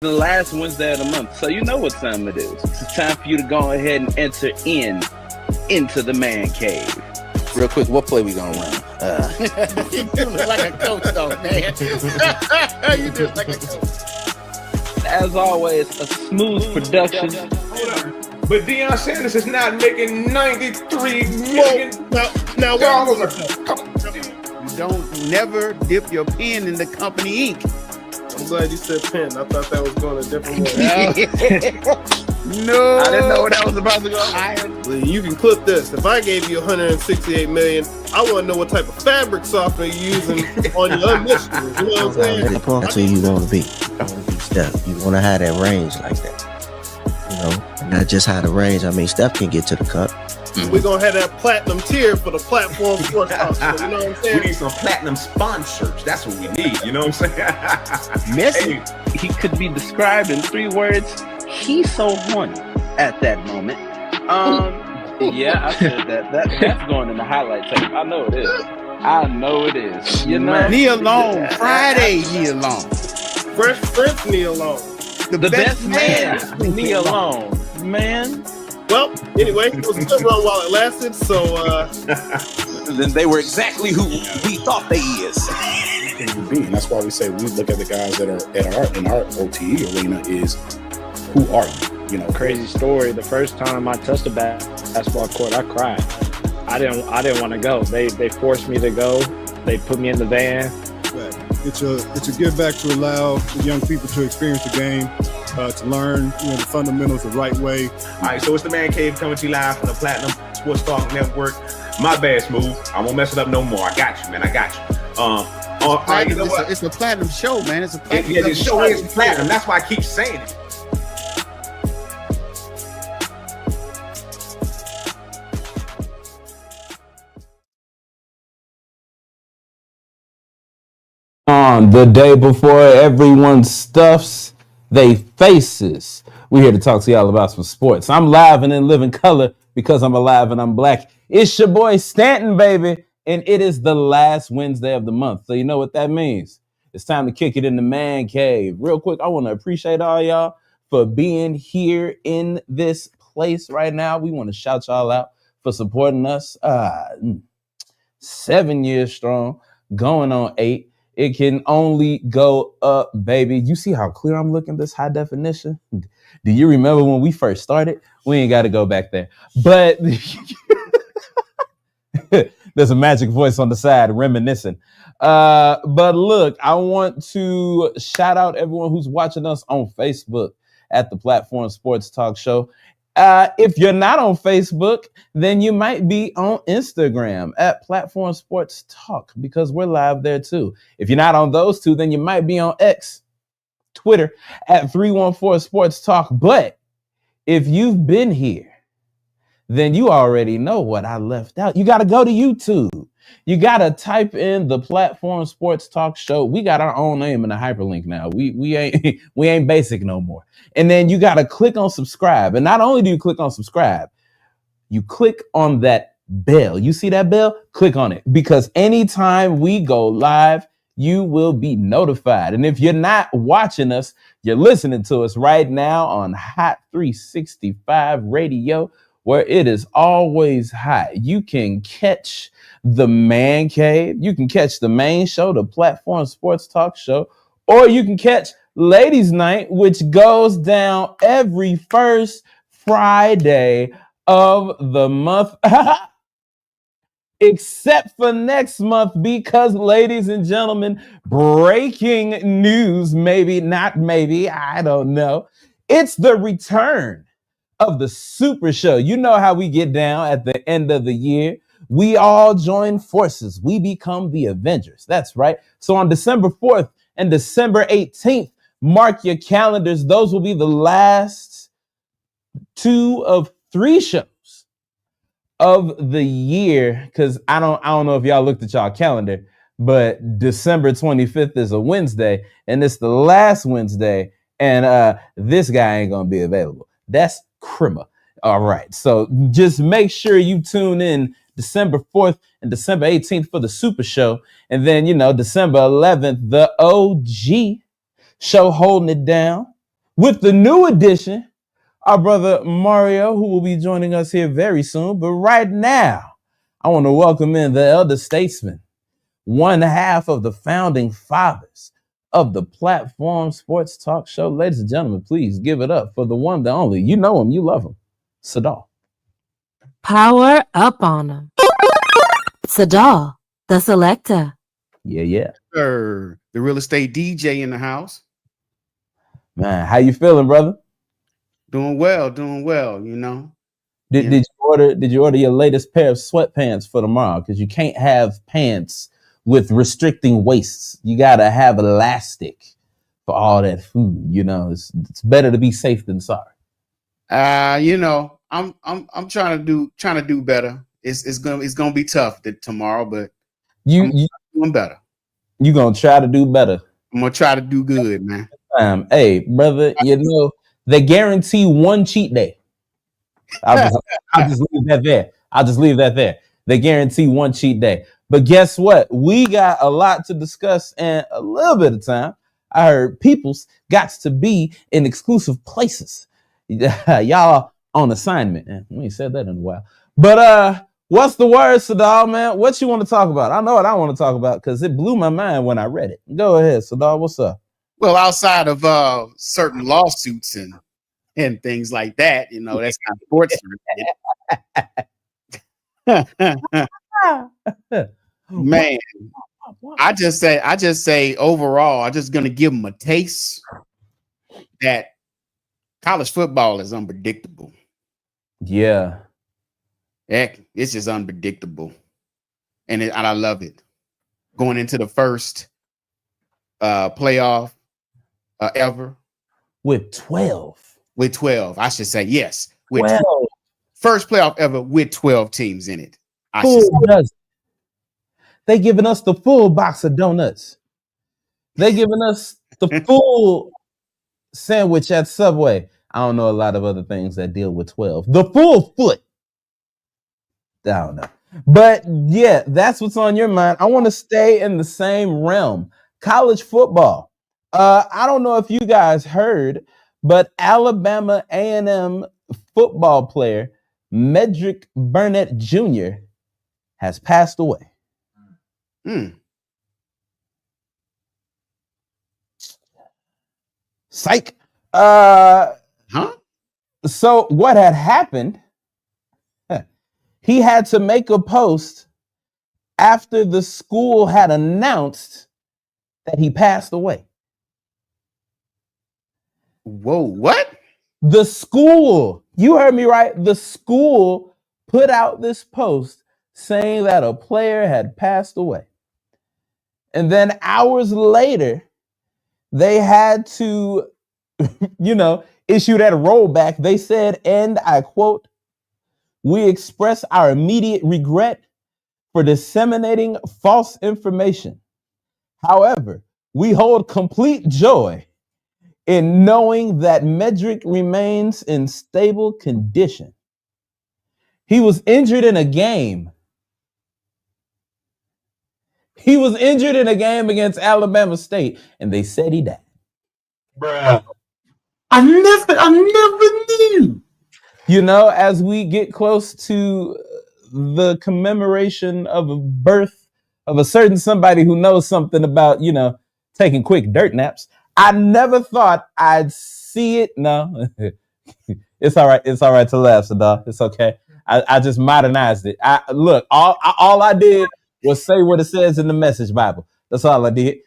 The last Wednesday of the month, so you know what time it is. It's time for you to go ahead and enter into the man cave. Real quick, what play we gonna run? You look like a coach, though, man. You just like a coach. As always, a Smoooth Productions. But Deion Sanders is not making $93 million. Now, $93 you don't never dip your pen in the company ink. I'm glad you said pen. I thought that was going a different way. No, I didn't know where that was about to go. Well, you can clip this. If I gave you $168 million, I want to know what type of fabric software you're using on your initiatives. You know what I'm saying? That's who you want to be. You want to be Steph. You want to have that range like that. You know, and not just have the range. I mean, Steph can get to the cup. We're going to have that platinum tier for the platform sports talk show. You know what I'm saying? We need some platinum sponsors. That's what we need. You know what I'm saying? Messi. He could be described in 3 words. He's so horny at that moment. Yeah, I said that. That's going in the highlight tape. I know it is. You know, Knee alone. Friday, knee alone. Fresh Prince knee alone. the best man. Me alone, man. Well, anyway, it was a good run while it lasted. So, Then they were exactly who we thought they is. And that's why we say we look at the guys that are in our OTE arena is who are you? You know, Crazy story. The first time I touched a basketball court, I cried. I didn't want to go. They forced me to go. They put me in the van. It's a give back to allow the young people to experience the game, to learn the fundamentals the right way. All right, so it's the Man Cave coming to you live from the Platinum Sports Talk Network. My bad, Smooth. I won't mess it up no more. I got you, man. I got you. All right, you know what? It's a platinum show, man. It's a platinum. Yeah, the show is platinum. That's why I keep saying it. On the day before everyone stuffs they faces, we're here to talk to y'all about some sports. I'm live and in living color because I'm alive and I'm black. It's your boy Stanton, baby, and it is the last Wednesday of the month. So you know what that means. It's time to kick it in the man cave. Real quick, I want to appreciate all y'all for being here in this place right now. We want to shout y'all out for supporting us. 7 years strong, going on 8. It can only go up, baby. You see how clear I'm looking, this high definition? Do you remember when we first started? We ain't got to go back there. But there's a magic voice on the side reminiscing. But look, I want to shout out everyone who's watching us on Facebook at the Platform Sports Talk Show. If you're not on Facebook, then you might be on Instagram at Platform Sports Talk because we're live there too. If you're not on those two, then you might be on X, Twitter at 314 Sports Talk. But if you've been here, then you already know what I left out. You got to go to YouTube. You got to type in the Platform Sports Talk Show. We got our own name in the hyperlink now. We ain't basic no more. And then you got to click on subscribe. And not only do you click on subscribe, you click on that bell. You see that bell? Click on it because anytime we go live, you will be notified. And if you're not watching us, you're listening to us right now on Hot 365 Radio, where it is always hot. You can catch the Man Cave. You can catch the main show, the Platform Sports Talk Show, or you can catch Ladies Night, which goes down every first Friday of the month, except for next month, because, ladies and gentlemen, breaking news, maybe, not maybe, I don't know. It's the return of the Super Show. You know how we get down at the end of the year. We all join forces. We become the Avengers. That's right. So on December 4th and December 18th, mark your calendars. Those will be the last 2 of 3 shows of the year. Because I don't know if y'all looked at y'all calendar, but December 25th is a Wednesday, and it's the last Wednesday, and this guy ain't gonna be available. That's Crimmer. All right. So just make sure you tune in December 4th and December 18th for the Super Show. And then, December 11th, the OG show holding it down with the new addition, our brother Mario, who will be joining us here very soon. But right now, I want to welcome in the elder statesman, one half of the founding fathers of the Platform Sports Talk Show. Ladies and gentlemen, please give it up for the one, the only. You know him, you love him, Sadal. Power up on him. Sadal, the selector. Yeah. The real estate DJ in the house. Man, how you feeling, brother? Doing well, you know. Did you order your latest pair of sweatpants for tomorrow? Because you can't have pants with restricting waists. You gotta have elastic for all that food. You know, it's better to be safe than sorry. You know, I'm trying to do better. It's gonna be tough tomorrow, but I'm doing better. You gonna try to do better. I'm gonna try to do good, man. Hey, brother, you know they guarantee one cheat day. I'll just leave that there. They guarantee one cheat day. But guess what? We got a lot to discuss in a little bit of time. I heard people's got to be in exclusive places. Y'all on assignment. We ain't said that in a while. But what's the word, Sadal, man? What you want to talk about? I know what I want to talk about because it blew my mind when I read it. Go ahead, Sadal. What's up? Well, outside of certain lawsuits and things like that, you know, that's not sports related. Man, I just say overall, I'm just gonna give them a taste that college football is unpredictable. Yeah. Heck, it's just unpredictable. And I love it. Going into the first playoff ever. With 12. With 12. I should say, yes. With 12. First playoff ever with 12 teams in it. They giving us the full box of donuts. They giving us the full sandwich at Subway. I don't know a lot of other things that deal with 12. The full foot. I don't know. But yeah, that's what's on your mind. I want to stay in the same realm. College football. I don't know if you guys heard, but Alabama A&M football player Medrick Burnett Jr. has passed away. Psych. So what had happened, he had to make a post after the school had announced that he passed away. Whoa, what? The school, you heard me right, the school put out this post saying that a player had passed away. And then hours later, they had to, issue that rollback. They said, and I quote, "We express our immediate regret for disseminating false information. However, we hold complete joy in knowing that Medrick remains in stable condition. He was injured in a game. He was injured in a game against Alabama State, and they said he died." Bruh. I never knew. As we get close to the commemoration of a birth of a certain somebody who knows something about, taking quick dirt naps, I never thought I'd see it. No, it's all right. It's all right to laugh, Sadal. It's okay. I just modernized it. All I did was say what it says in the Message Bible. That's all I did.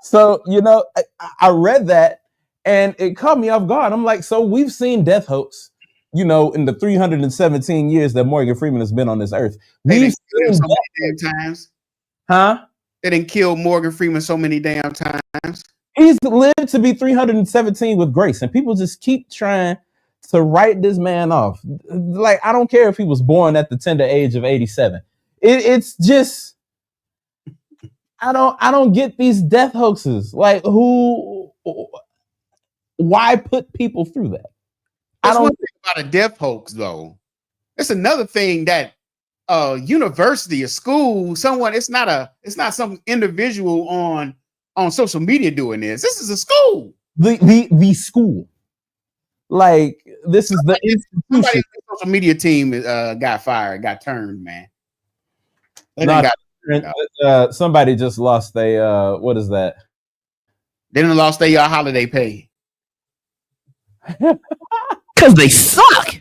So, I read that and it caught me off guard. I'm like, so we've seen death hoax, in the 317 years that Morgan Freeman has been on this earth. We've seen so many damn times. Huh? They didn't kill Morgan Freeman so many damn times. He's lived to be 317 with grace, and people just keep trying to write this man off. Like, I don't care if he was born at the tender age of 87. It's just, I don't get these death hoaxes. Like, why put people through that? That's one thing about a death hoax, though. It's another thing that university or school, it's not some individual on social media doing this. This is a school. the school. Like this is the Somebody institution. on the social media team got fired, got turned, man. They Not, done got somebody just lost a what is that? they done lost their holiday pay. Because they suck.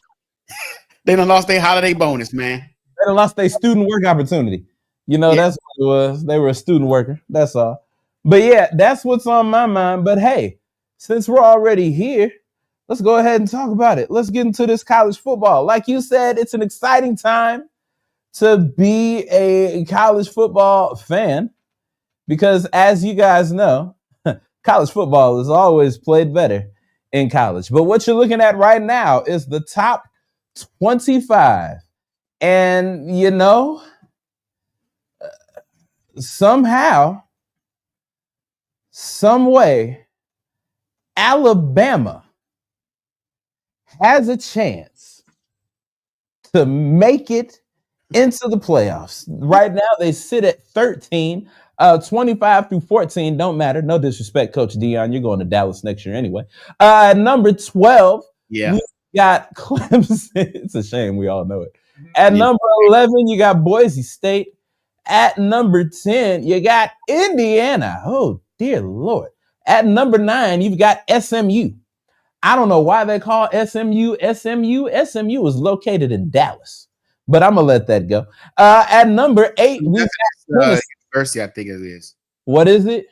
They done lost their holiday bonus, man. They done lost their student work opportunity. You know, Yeah. that's what it was. They were a student worker. That's all. But yeah, that's what's on my mind. But hey, since we're already here, let's go ahead and talk about it. Let's get into this college football. Like you said, it's an exciting time to be a college football fan because, as you guys know, college football is always played better in college. But what you're looking at right now is the top 25. And, you know, somehow, some way, Alabama has a chance to make it into the playoffs. Right now, they sit at 13. 25 through 14 don't matter. No disrespect, Coach Dion. You're going to Dallas next year anyway. Number 12, Yeah. we got Clemson. It's a shame we all know it. At number 11, you got Boise State. At number 10, you got Indiana. Oh, dear Lord. At number 9, you've got SMU. I don't know why they call SMU. SMU is located in Dallas, but I'm going to let that go. At number 8, we got University, I think it is. What is it?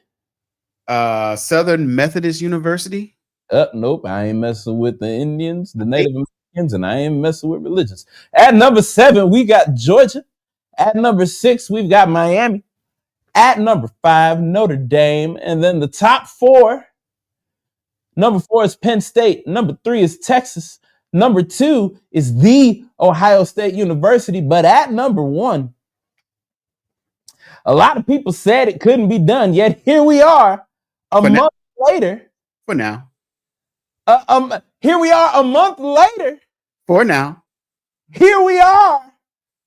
Southern Methodist University. Nope. I ain't messing with the Indians, the Native Americans, and I ain't messing with religions. At number 7, we got Georgia. At number 6, we've got Miami. At number 5, Notre Dame. And then the top 4, number 4 is Penn State. Number 3 is Texas. Number 2 is the Ohio State University. But at number 1, a lot of people said it couldn't be done, yet here we are a month later. For now. Here we are a month later. For now. Here we are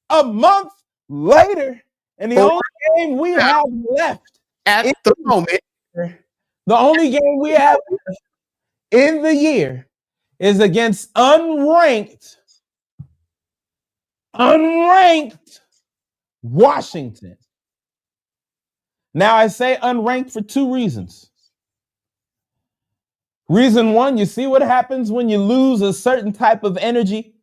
a month later. And the only game we have left at the moment, the only game we have left in the year is against unranked Washington. Now, I say unranked for 2 reasons. Reason 1, you see what happens when you lose a certain type of energy?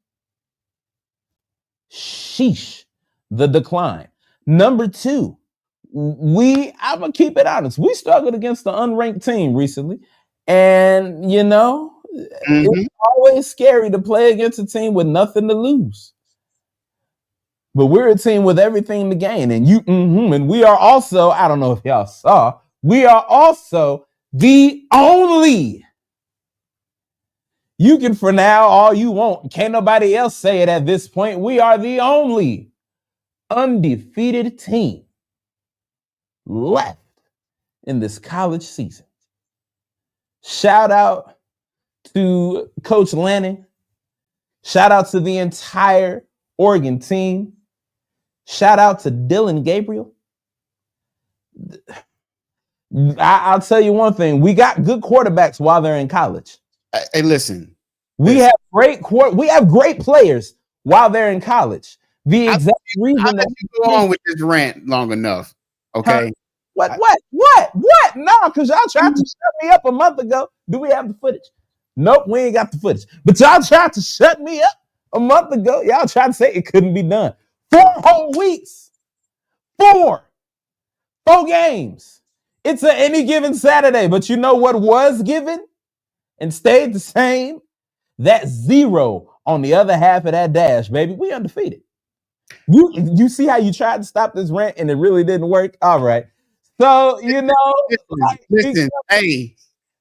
Sheesh, the decline. Number 2, I'm going to keep it honest. We struggled against the unranked team recently. And, you know, it's always scary to play against a team with nothing to lose. But we're a team with everything to gain. And and we are also, I don't know if y'all saw, we are also the only. You can for now all you want. Can't nobody else say it at this point. We are the only undefeated team left in this college season. Shout out to Coach Lanning. Shout out to the entire Oregon team. Shout out to Dylan Gabriel. I'll tell you one thing. We got good quarterbacks while they're in college. Hey, listen. We have great players while they're in college. The exact reason that you go on with this rant long enough. Okay. What? No, because y'all tried to shut me up a month ago. Do we have the footage? Nope, we ain't got the footage. But y'all tried to shut me up a month ago. Y'all tried to say it couldn't be done. 4 whole weeks. 4 games. It's any given Saturday. But you know what was given and stayed the same? That 0 on the other half of that dash, baby. We undefeated. You see how you tried to stop this rant and it really didn't work? All right. So, you know. Listen, hey.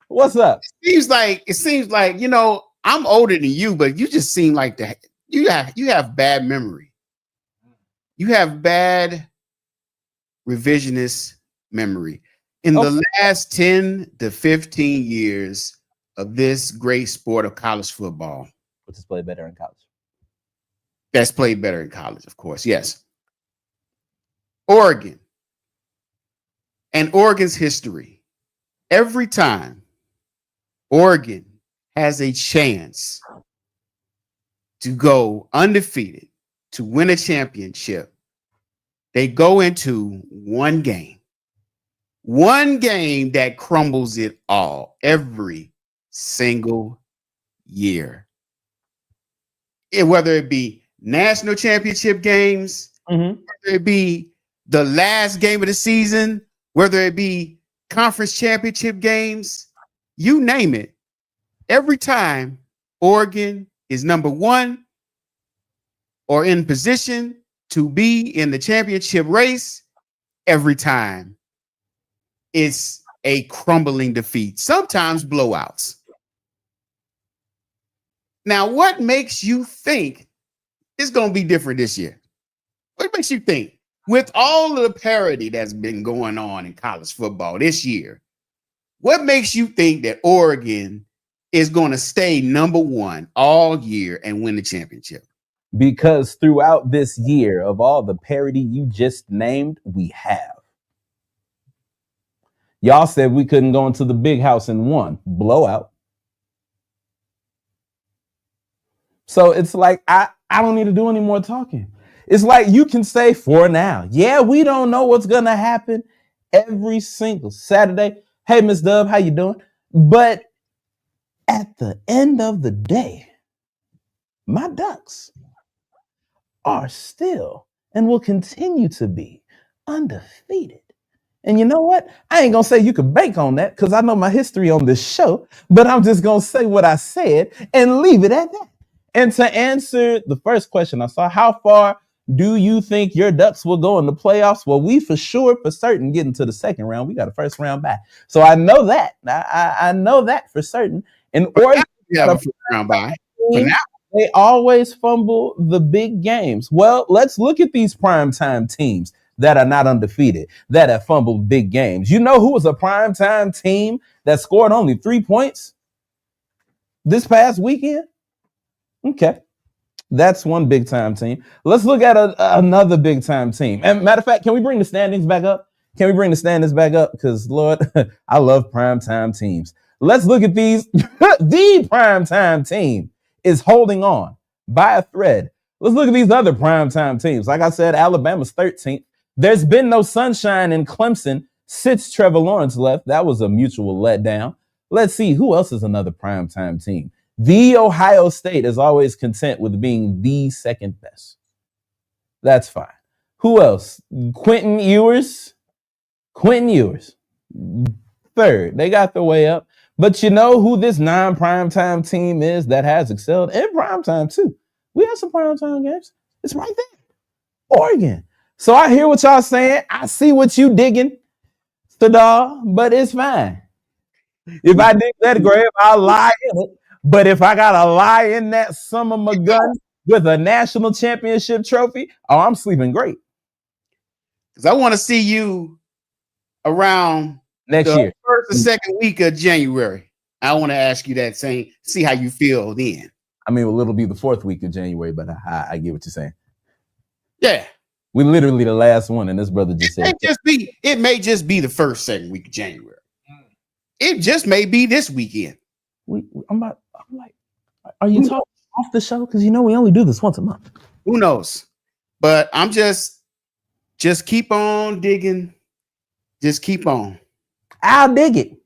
What's up? It seems like, you know, I'm older than you, but you just seem like that. You have bad memory. You have bad revisionist memory. In the last 10 to 15 years of this great sport of college football. Which is played better in college. That's played better in college, of course. Yes. Oregon and Oregon's history. Every time Oregon has a chance to go undefeated, to win a championship, they go into one game that crumbles it all every single year. Whether it be national championship games, whether it be the last game of the season, whether it be conference championship games, you name it. Every time Oregon is number one or in position to be in the championship race, every time it's a crumbling defeat, sometimes blowouts. Now, what makes you think it's going to be different this year? What makes you think, with all of the parity that's been going on in college football this year, what makes you think that Oregon is going to stay number one all year and win the championship? Because throughout this year, of all the parity you just named, we have. Y'all said we couldn't go into the big house in one blowout. So it's like, I don't need to do any more talking. It's like you can say for now, yeah, we don't know what's going to happen every single Saturday. Hey, Miss Dub, how you doing? But at the end of the day, my Ducks are still and will continue to be undefeated. And you know what? I ain't going to say you can bank on that because I know my history on this show, but I'm just going to say what I said and leave it at that. And to answer the first question I saw, how far do you think your Ducks will go in the playoffs? Well, we for sure, for certain, get into the second round. We got a first round bye. So I know that. I know that for certain. And Oregon have a first round bye. For now. They always fumble the big games. Well, let's look at these primetime teams that are not undefeated, that have fumbled big games. You know who was a primetime team that scored only 3 points this past weekend? Okay. That's one big time team. Let's look at another big time team. And matter of fact, can we bring the standings back up? Can we bring the standings back up? Because, Lord, I love primetime teams. Let's look at these. The primetime team is holding on by a thread. Let's look at these other primetime teams. Like I said, Alabama's 13th. There's been no sunshine in Clemson since Trevor Lawrence left. That was a mutual letdown. Let's see, who else is another primetime team? The Ohio State is always content with being the second best. That's fine. Who else? Quentin Ewers. Third. They got their way up. But you know who this non-primetime team is that has excelled in primetime too? We have some primetime games. It's right there. Oregon. So I hear what y'all saying. I see what you digging, Sadar, but it's fine. If I dig that grave, I'll lie in it. But if I got to lie in that son of a gun with a national championship trophy, oh, I'm sleeping great. Because I want to see you around next year, first or second week of January. I want to ask you that same, see how you feel then. I mean, well, it'll be the fourth week of January, but I get what you're saying. Yeah. We literally the last one, and this brother just said it may just be the first, second week of January. It just may be this weekend. I'm like, are you talking off the show? Because you know we only do this once a month. Who knows? But I'm just keep on digging. Just keep on. I'll dig it.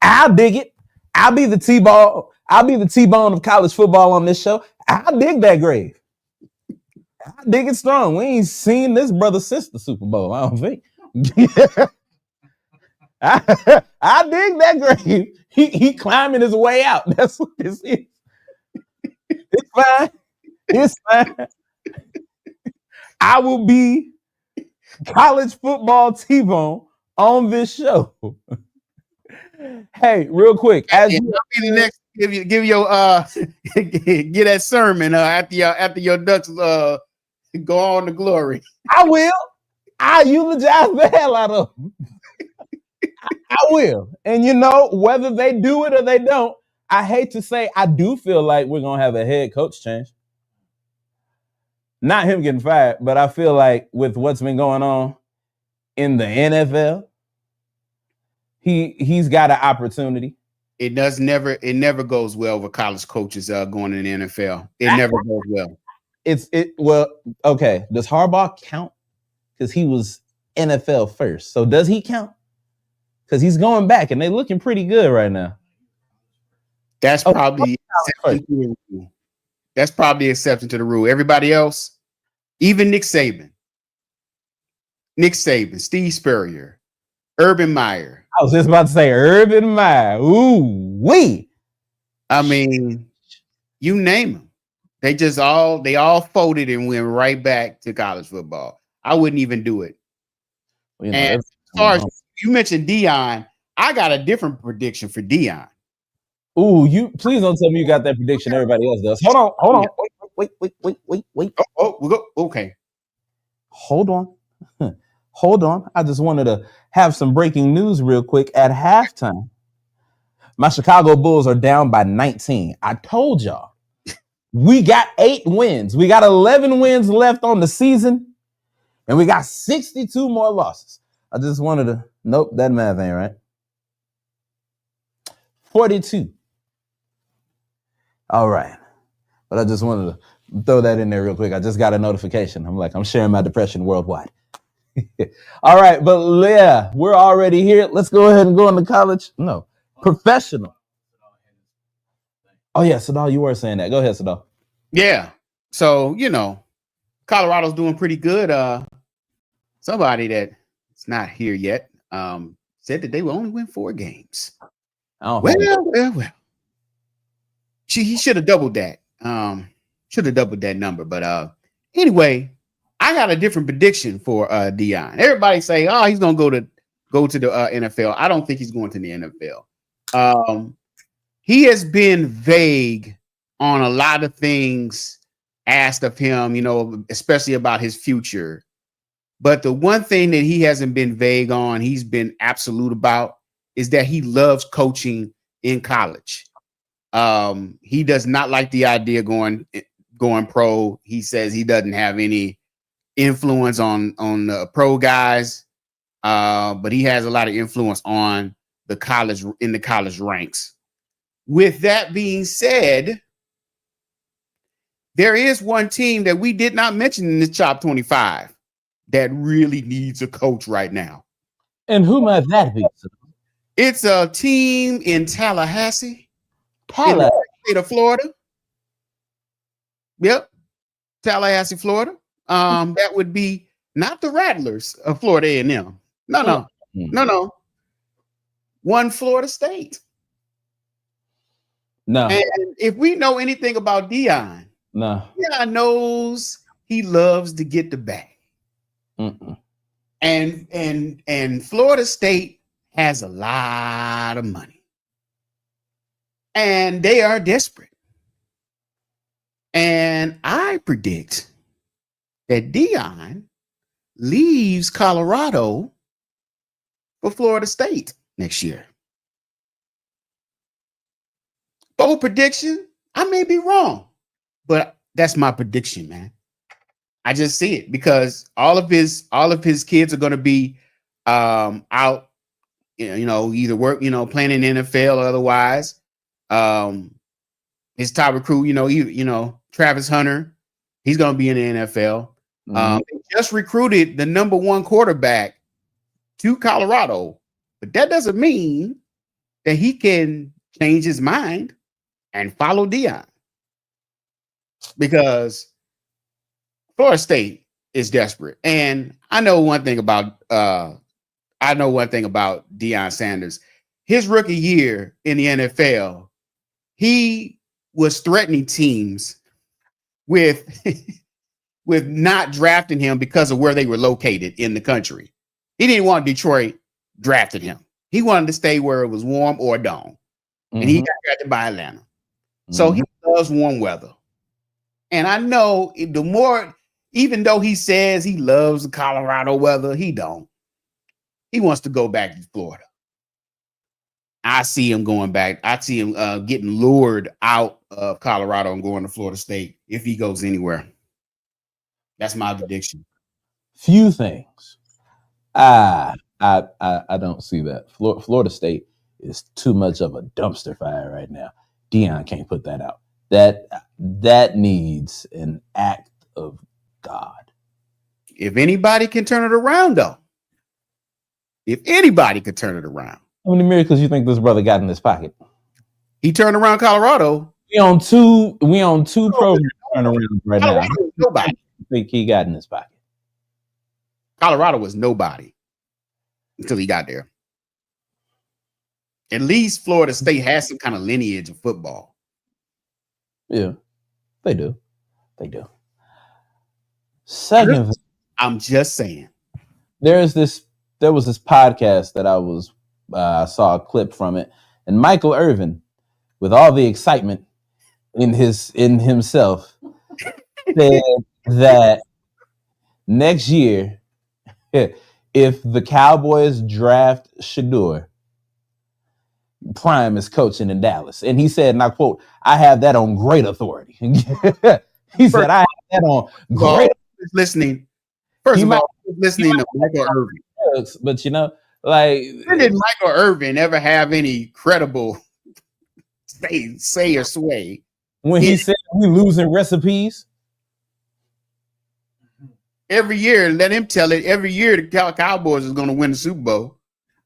I'll be the T-ball. I'll be the T-bone of college football on this show. I'll dig that grave. I dig it strong. We ain't seen this brother since the Super Bowl, I don't think. I dig that grave. He climbing his way out. That's what this is. It's fine. It's fine. I will be college football T-bone on this show. Hey, real quick, as you be the next, give your get that sermon after your Ducks go on to glory. I will. I eulogize the hell out of them. I will. And you know, whether they do it or they don't, I hate to say, I do feel like we're gonna have a head coach change. Not him getting fired, but I feel like with what's been going on in the NFL, he's got an opportunity. It never goes well with college coaches going in the NFL. It never goes well. Well, okay. Does Harbaugh count? Because he was NFL first. So does he count? Because he's going back and they're looking pretty good right now. That's probably exception to the rule. That's probably exception to the rule. Everybody else, even Nick Saban, Steve Spurrier, Urban Meyer. I was just about to say Urban Meyer. Ooh, wee. I mean, you name them. They all folded and went right back to college football. I wouldn't even do it. Well, and as far as you mentioned Deion, I got a different prediction for Deion. Ooh, you please don't tell me you got that prediction everybody else does. Hold on. Wait. Oh, we'll go. Okay. Hold on. I just wanted to have some breaking news real quick at halftime. My Chicago Bulls are down by 19. I told y'all. We got 8 wins. We got 11 wins left on the season. And we got 62 more losses. I just wanted to... Nope, that math ain't right. 42. All right. But I just wanted to throw that in there real quick. I just got a notification. I'm sharing my depression worldwide. All right, but yeah, we're already here. Let's go ahead and go into college. No, professional. Oh yeah, Sadal, you were saying that. Go ahead, Sadal. Yeah. So, Colorado's doing pretty good. Somebody that's not here yet said that they will only win 4 games. Well. He should have doubled that. Should have doubled that number. But anyway, I got a different prediction for Deion. Everybody say, "Oh, he's gonna go to the NFL." I don't think he's going to the NFL. He has been vague on a lot of things asked of him, especially about his future. But the one thing that he hasn't been vague on, he's been absolute about, is that he loves coaching in college. He does not like the idea going pro. He says he doesn't have any influence on the pro guys, but he has a lot of influence on the college ranks. With that being said, there is one team that we did not mention in the top 25 that really needs a coach right now. And who might that be? It's a team in Tallahassee, in the state of Florida. Yep, Tallahassee, Florida. That would be not the Rattlers of Florida A&M. No. One Florida State. No. And if we know anything about Deion, Deion knows he loves to get the bag. And Florida State has a lot of money. And they are desperate. And I predict that Deion leaves Colorado for Florida State next year. Bold prediction. I may be wrong, but that's my prediction, man. I just see it because all of his kids are going to be out, either work, playing in the NFL or otherwise. His top recruit, Travis Hunter, he's going to be in the NFL. They just recruited the number 1 quarterback to Colorado, but that doesn't mean that he can change his mind and follow Deion, because Florida State is desperate. And I know one thing about Deion Sanders. His rookie year in the NFL, he was threatening teams with not drafting him because of where they were located in the country. He didn't want Detroit drafted him. He wanted to stay where it was warm or dawn. And he got drafted by Atlanta. So he loves warm weather. And I know even though he says he loves the Colorado weather, he don't. He wants to go back to Florida. I see him going back. I see him getting lured out of Colorado and going to Florida State if he goes anywhere. That's my prediction. Few things. I don't see that. Florida State is too much of a dumpster fire right now. Dion can't put that out. That needs an act of God. If anybody can turn it around, though, if anybody could turn it around, how many miracles you think this brother got in his pocket? He turned around Colorado. We on two programs turnarounds right now. Colorado was nobody. I think he got in his pocket. Colorado was nobody until he got there. At least Florida State has some kind of lineage of football. Yeah, they do. They do. Second, I'm just saying. There was this podcast that I saw a clip from it, and Michael Irvin, with all the excitement in himself, said that next year, if the Cowboys draft Shador, Prime is coaching in Dallas. And he said, and I quote, I have that on great authority. He said, I have that on great listening. First of all, listening to Michael Irvin. But you know, like, when did Michael Irvin ever have any credible say or sway? When he said we losing recipes? Every year, let him tell it. Every year, the Cowboys is going to win the Super Bowl.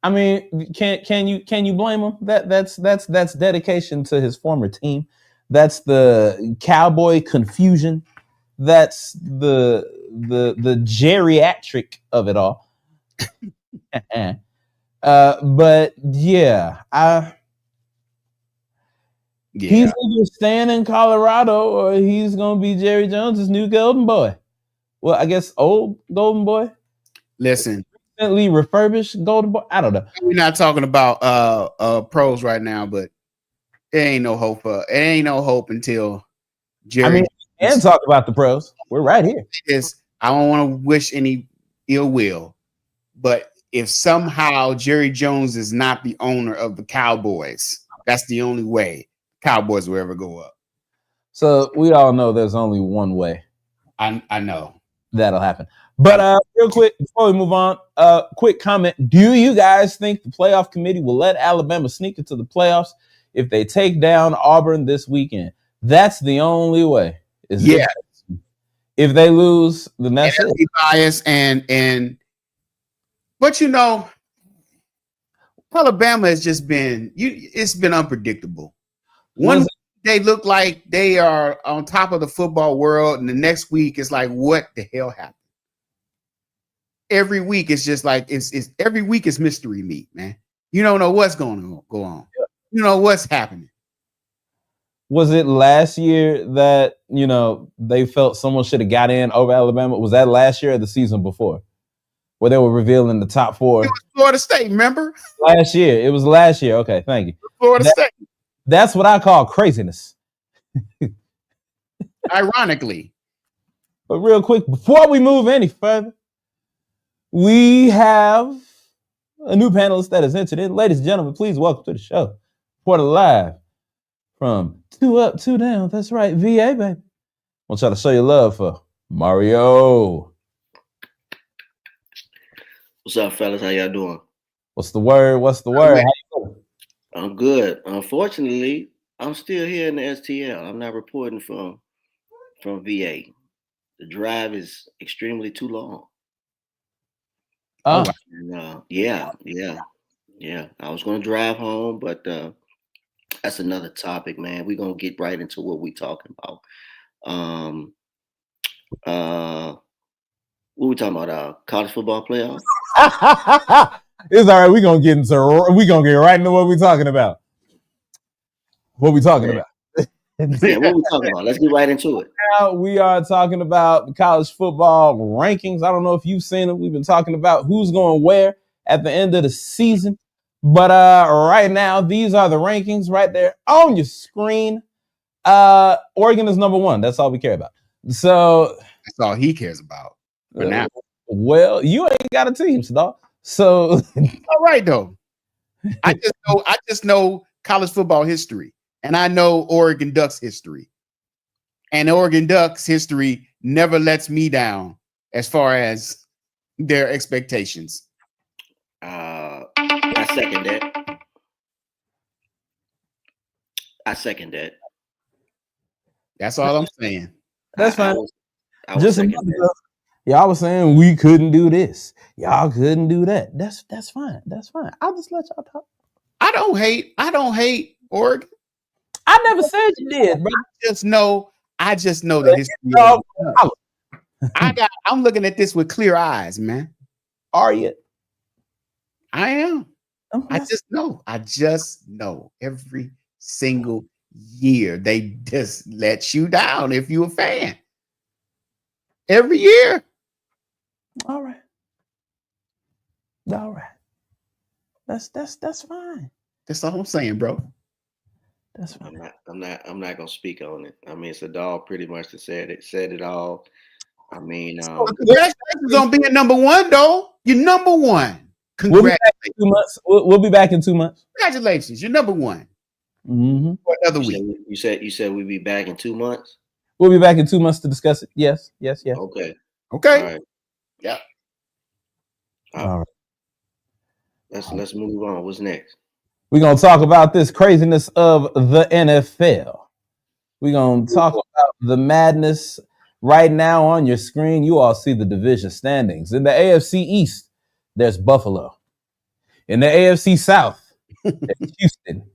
I mean, can you blame him? That's dedication to his former team. That's the Cowboy confusion. That's the geriatric of it all. But yeah, he's either staying in Colorado or he's gonna be Jerry Jones's new golden boy. Well, I guess old golden boy. Listen, recently refurbished golden boy. I don't know. We're not talking about pros right now, but there ain't no hope. It ain't no hope until Jerry. I mean, and talk about the pros. We're right here. I don't want to wish any ill will, but if somehow Jerry Jones is not the owner of the Cowboys, that's the only way Cowboys will ever go up. So we all know there's only one way. I know that'll happen. But real quick before we move on, quick comment: do you guys think the playoff committee will let Alabama sneak into the playoffs if they take down Auburn this weekend? That's the only way. If they lose, then that's it. Bias but you know, Alabama has just been it's been unpredictable. One week they look like they are on top of the football world, and the next week it's like, what the hell happened? Every week it's just like it's every week is mystery meat, man. You don't know what's going to go on. You know what's happening. Was it last year that, you know, they felt someone should have got in over Alabama? Was that last year or the season before? Where they were revealing the top four? It was Florida State, remember? Last year. It was last year. Okay, thank you. Florida State. That's what I call craziness. Ironically. But real quick, before we move any further, we have a new panelist that has entered in. Ladies and gentlemen, please welcome to the show. Reported live from 2 Up, 2 Down. That's right, VA, baby. I want y'all to show your love for Mario. What's up, fellas? How y'all doing? What's the word? What's the word? How you doing? I'm good. Unfortunately, I'm still here in the STL. I'm not reporting from VA. The drive is extremely too long. Oh. And, yeah. I was going to drive home, but that's another topic, man. We're going to get right into what we're talking about. What we talking about? College football playoffs? It's all right. We're gonna get right into what we're talking about. What we talking about? Yeah, what we talking about? Let's get right into it. Now we are talking about the college football rankings. I don't know if you've seen them. We've been talking about who's going where at the end of the season. But right now, these are the rankings right there on your screen. Oregon is number 1. That's all we care about. So that's all he cares about. For now. Well, you ain't got a team, dog. So all right though. I just know college football history, and I know Oregon Ducks history. And Oregon Ducks history never lets me down as far as their expectations. I second that. I second that. That's all I'm saying. That's fine. I was Just a second month that. ago, y'all was saying we couldn't do this. Y'all couldn't do that. That's fine. That's fine. I'll just let y'all talk. I don't hate Oregon. I never said you did, bro. I just know the history. I'm looking at this with clear eyes, man. Are you? I am. Okay. I just know every single year they just let you down if you're a fan. Every year. All right. That's fine. That's all I'm saying, bro. That's fine. I'm not gonna speak on it. I mean, Sadal pretty much said it all. I mean, congratulations on being number one, though. You're number one. Congratulations. We'll be back in 2 months. Congratulations. You're number one. Mm-hmm. For another week. You said we'd be back in 2 months. We'll be back in 2 months to discuss it. Yes. Okay. All right. Yeah. All right. Let's move on. What's next? We're gonna talk about this craziness of the NFL. We're gonna talk about the madness. Right now on your screen, you all see the division standings. In the AFC East, there's Buffalo. In the AFC South, there's Houston.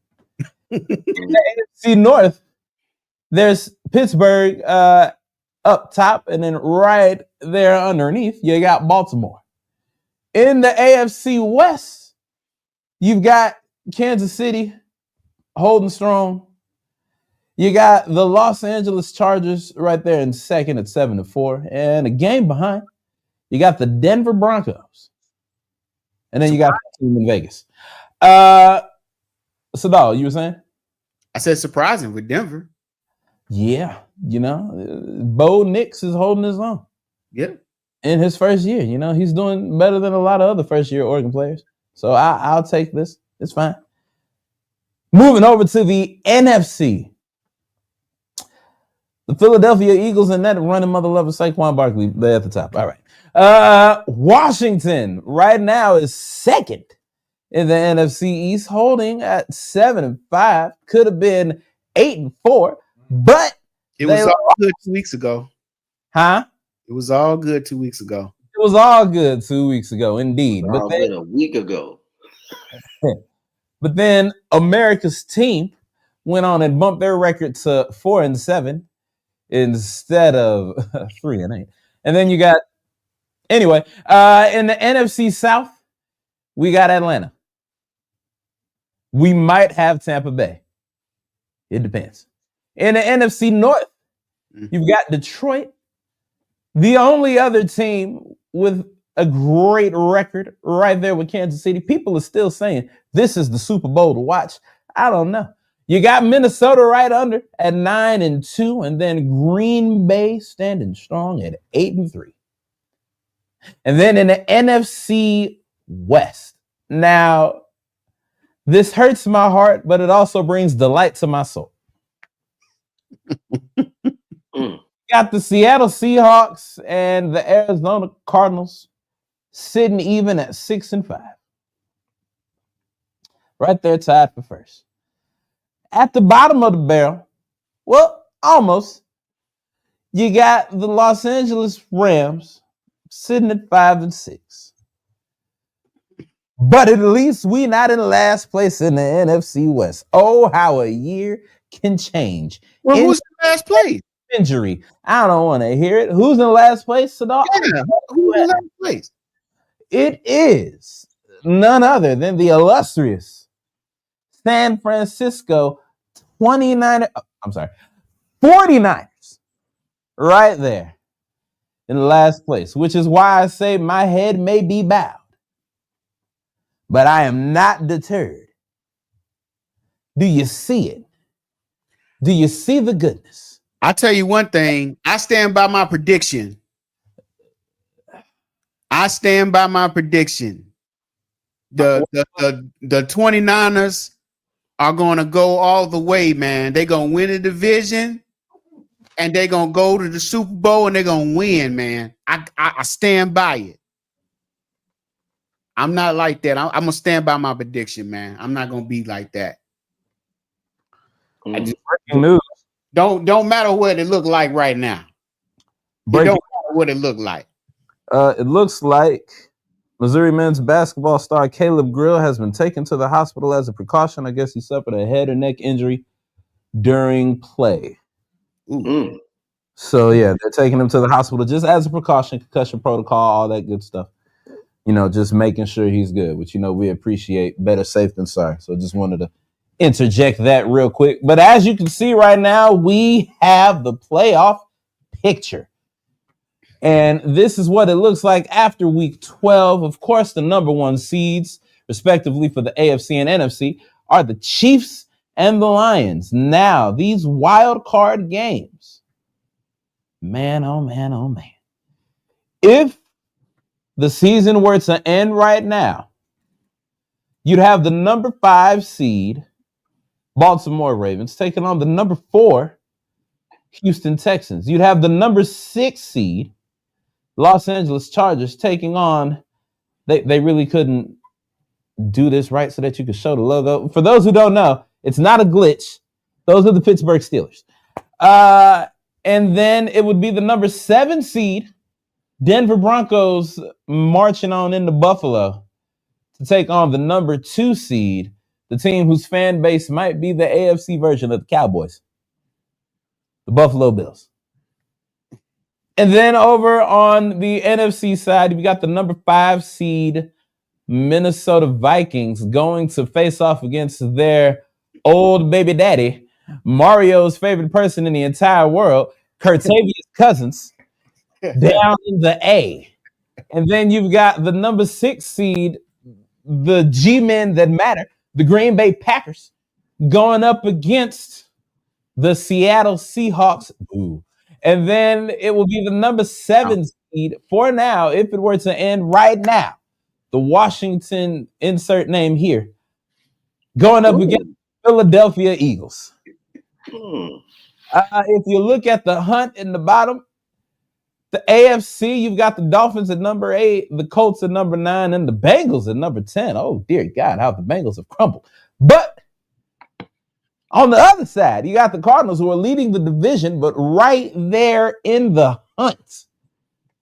In the AFC North, there's Pittsburgh up top, and then right there underneath, you got Baltimore. In the AFC West, you've got Kansas City holding strong. You got the Los Angeles Chargers right there in second at 7-4, and a game behind, you got the Denver Broncos, and then you got the team in Vegas. Sadal, you were saying? I said surprising with Denver. Yeah, Bo Nix is holding his own. Yeah. In his first year, he's doing better than a lot of other first-year Oregon players. So I'll take this. It's fine. Moving over to the NFC. The Philadelphia Eagles and that running mother lover Saquon Barkley, they're at the top. All right. Washington right now is second in the NFC East, holding at 7-5. Could have been 8-4, but it was all good 2 weeks ago. Huh? It was all good 2 weeks ago. It was all good 2 weeks ago, indeed. But then a week ago. But then America's team went on and bumped their record to 4-7 instead of 3-8. And then you got, anyway, in the NFC South, we got Atlanta. We might have Tampa Bay. It depends. In the NFC North, you've got Detroit. The only other team with a great record right there with Kansas City. People are still saying this is the Super Bowl to watch. I don't know. You got Minnesota right under at 9-2, and then Green Bay standing strong at 8-3. And then in the NFC West. Now, this hurts my heart, but it also brings delight to my soul. Got the Seattle Seahawks and the Arizona Cardinals sitting even at 6-5. Right there tied for first. At the bottom of the barrel, well, almost, you got the Los Angeles Rams sitting at 5-6. But at least we not in last place in the NFC West. Oh, how a year can change. Well, who's in last place? Injury. I don't want to hear it. Who's in last place, Sadal? Yeah, who's in last place? It is none other than the illustrious San Francisco 49ers right there in last place, which is why I say my head may be bowed, but I am not deterred. Do you see it? Do you see the goodness? I'll tell you one thing. I stand by my prediction. The 29ers are going to go all the way, man. They're going to win the division, and they're going to go to the Super Bowl, and they're going to win, man. I stand by it. I'm not like that. I'm going to stand by my prediction, man. I'm not going to be like that. I just Breaking news. don't matter what it look like right now. It don't matter what it look like. It looks like Missouri men's basketball star Caleb Grill has been taken to the hospital as a precaution. I guess he suffered a head or neck injury during play. Ooh. So yeah, they're taking him to the hospital just as a precaution, concussion protocol, all that good stuff. You know, just making sure he's good, which, you know, we appreciate. Better safe than sorry. So just wanted to interject that real quick. But as you can see right now, we have the playoff picture. And this is what it looks like after week 12. Of course, the number one seeds, respectively, for the AFC and NFC are the Chiefs and the Lions. Now, these wild card games, man, oh man, oh man. If the season were to end right now, you'd have the number 5 seed, Baltimore Ravens, taking on the number 4, Houston Texans. You'd have the number 6 seed, Los Angeles Chargers, taking on, they really couldn't do this right so that you could show the logo. For those who don't know, it's not a glitch. Those are the Pittsburgh Steelers. And then it would be the number 7 seed, Denver Broncos, marching on into Buffalo to take on the number 2 seed, the team whose fan base might be the AFC version of the Cowboys, the Buffalo Bills. And then over on the NFC side, we got the number 5 seed Minnesota Vikings going to face off against their old baby daddy, Mario's favorite person in the entire world, Curtavious Cousins, down in the A. And then you've got the number 6 seed, the G-men that matter, the Green Bay Packers, going up against the Seattle Seahawks. Ooh. And then it will be the number 7 seed for now, if it were to end right now, the Washington, insert name here, going up against Philadelphia Eagles. If you look at the hunt in the bottom, the AFC, you've got the Dolphins at number 8, the Colts at number 9, and the Bengals at number 10. Oh, dear God, how the Bengals have crumbled. But on the other side, you got the Cardinals, who are leading the division, but right there in the hunt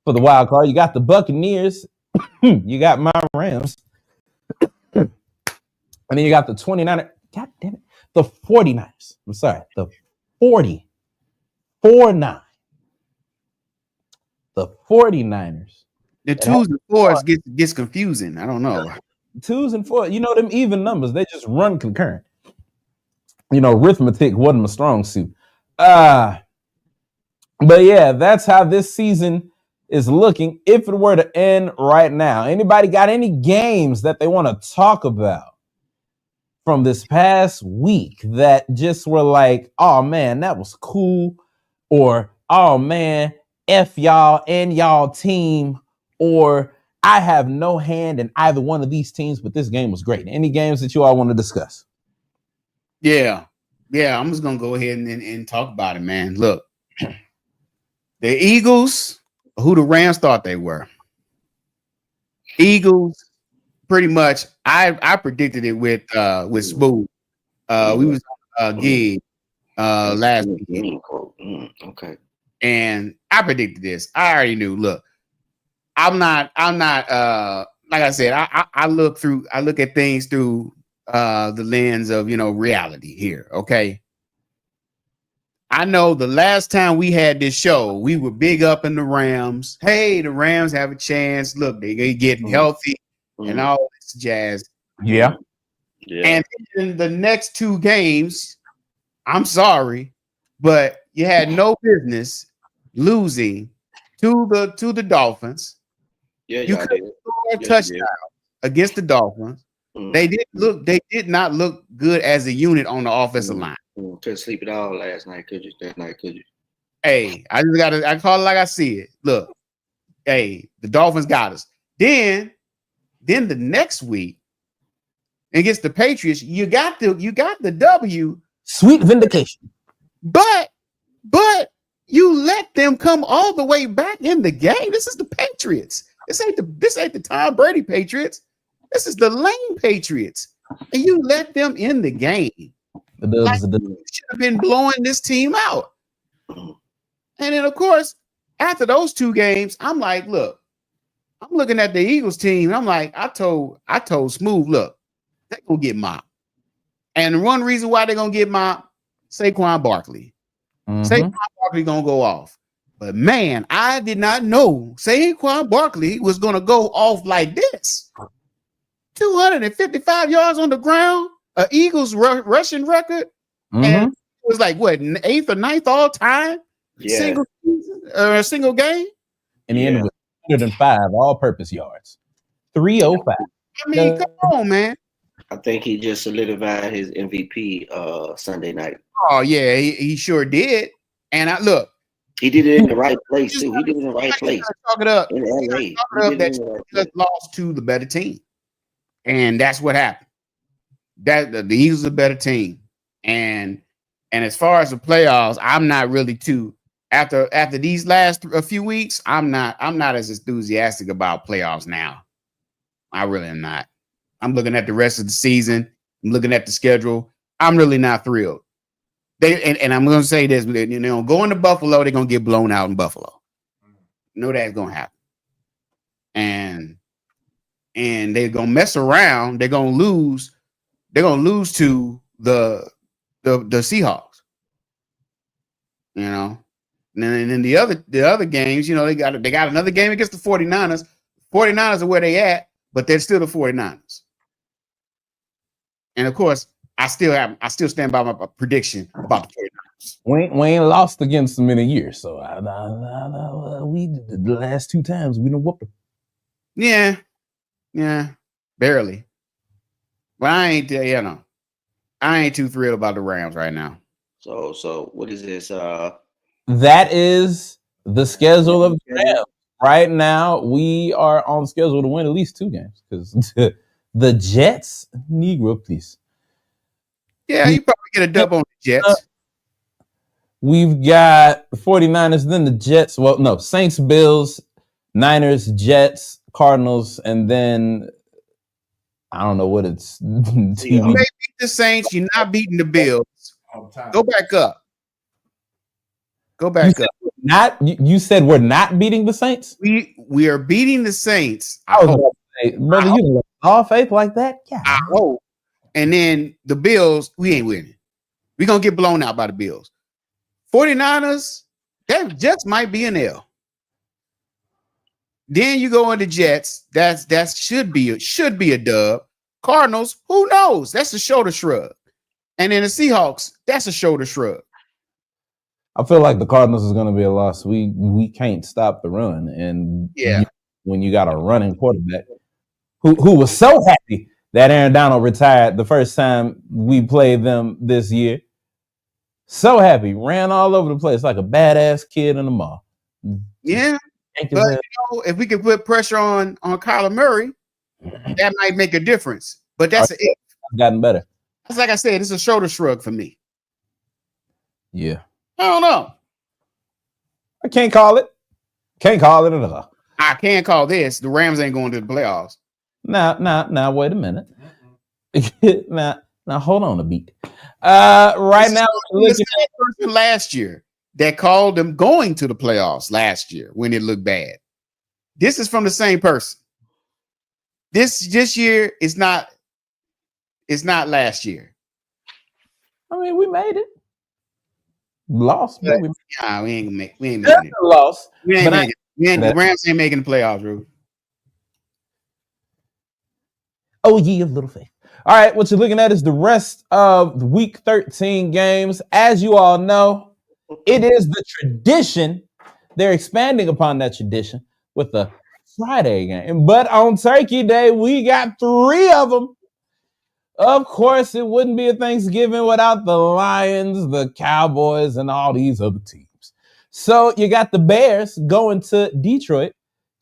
for the wild card. You got the Buccaneers. You got my Rams. And then you got the 29ers. God damn it. The 49ers. I'm sorry. The 49. The 49ers. The 2s and 4s gets confusing. I don't know. 2s and 4s. You know, them even numbers, they just run concurrent. You know, arithmetic wasn't my strong suit. But yeah, that's how this season is looking if it were to end right now. Anybody got any games that they want to talk about from this past week that just were like, oh man, that was cool, or oh man, F y'all and y'all team, or I have no hand in either one of these teams, but this game was great? Any games that you all want to discuss? Yeah, I'm just gonna go ahead and talk about it, man. Look, the Eagles, who the Rams thought they were. Eagles, pretty much. I predicted it with Smoooth. We was on a gig last week. Okay. And I predicted this. I already knew. Look, I'm not like I said, I look at things through the lens of, you know, reality here. Okay. I know the last time we had this show, we were big up in the Rams. Hey, the Rams have a chance. Look, they getting healthy and all this jazz. Yeah. And in the next 2 games, I'm sorry, but you had no business losing to the Dolphins. Yeah, you could score a touchdown against the Dolphins. They did not look good as a unit on the offensive line. Couldn't sleep at all last night, could you? That night, could you? Hey, I call it like I see it. Look, hey, the Dolphins got us. Then the next week against the Patriots, you got the W. Sweet vindication. But you let them come all the way back in the game. This is the Patriots. This ain't the Tom Brady Patriots. This is the lame Patriots. And you let them in the game. Like, you should have been blowing this team out. And then, of course, after those 2 games, I'm like, look, I'm looking at the Eagles team. And I'm like, I told Smooth, look, they're gonna get mopped. And one reason why they're gonna get mopped, Saquon Barkley. Saquon Barkley gonna go off. But man, I did not know Saquon Barkley was gonna go off like this. 255 yards on the ground, an Eagles rushing record, and it was like what 8th or 9th all time, single game. And he ended with 105 all-purpose yards, 305. I mean, come on, man. I think he just solidified his MVP Sunday night. Oh yeah, he sure did. And he did it in the right place too. He did it in the right place. Talk it up in LA. That just lost to the better team, and that's what happened. That the Eagles are a better team, and as far as the playoffs, I'm not really too. After these last a few weeks, I'm not as enthusiastic about playoffs now. I really am not. I'm looking at the rest of the season. I'm looking at the schedule. I'm really not thrilled. And I'm going to say this, going to Buffalo, they're going to get blown out in Buffalo. You know that's going to happen. And they're going to mess around. They're going to lose. They're going to lose to the Seahawks. And then the other games, they got another game against the 49ers. 49ers are where they at, but they're still the 49ers. And of course, I still stand by my prediction about the 49ers. We ain't lost against them in a year, so we the last 2 times we done whooped them. Yeah, barely. But I ain't too thrilled about the Rams right now. So what is this? That is the schedule of the Rams. Right now, we are on schedule to win at least 2 games because the Jets, Negro, please. Yeah, you probably get a dub on the Jets. We've got the 49ers, then the Jets. Well, no, Saints, Bills, Niners, Jets, Cardinals, and then I don't know what it's. You may beat the Saints. You're not beating the Bills. Go back up. You said we're not beating the Saints? We are beating the Saints. I was about to say, brother, you lost all faith like that? Yeah. I hope. And then the Bills, we ain't winning. We're going to get blown out by the Bills. 49ers, that Jets might be an L. Then you go into Jets. That should be a dub. Cardinals, who knows? That's a shoulder shrug. And then the Seahawks, that's a shoulder shrug. I feel like the Cardinals is going to be a loss. We can't stop the run. And when you got a running quarterback who was so happy that Aaron Donald retired the first time we played them this year. So happy. Ran all over the place like a badass kid in the mall. Yeah. But if we could put pressure on Kyler Murray, that might make a difference. But that's it. Gotten better. That's like I said, it's a shoulder shrug for me. Yeah. I don't know. I can't call it. Can't call it at all. I can't call this. The Rams ain't going to the playoffs. Now, wait a minute. now, hold on a beat. Right now, the same person last year that called them going to the playoffs last year when it looked bad. This is from the same person. This year is not. It's not last year. I mean, we made it. Lost, but we ain't making it. Lost. The Rams ain't making the playoffs, bro. Oh, ye of little faith. All right, what you're looking at is the rest of the week 13 games. As you all know, it is the tradition. They're expanding upon that tradition with the Friday game. But on Turkey Day, we got 3 of them. Of course, it wouldn't be a Thanksgiving without the Lions, the Cowboys, and all these other teams. So you got the Bears going to Detroit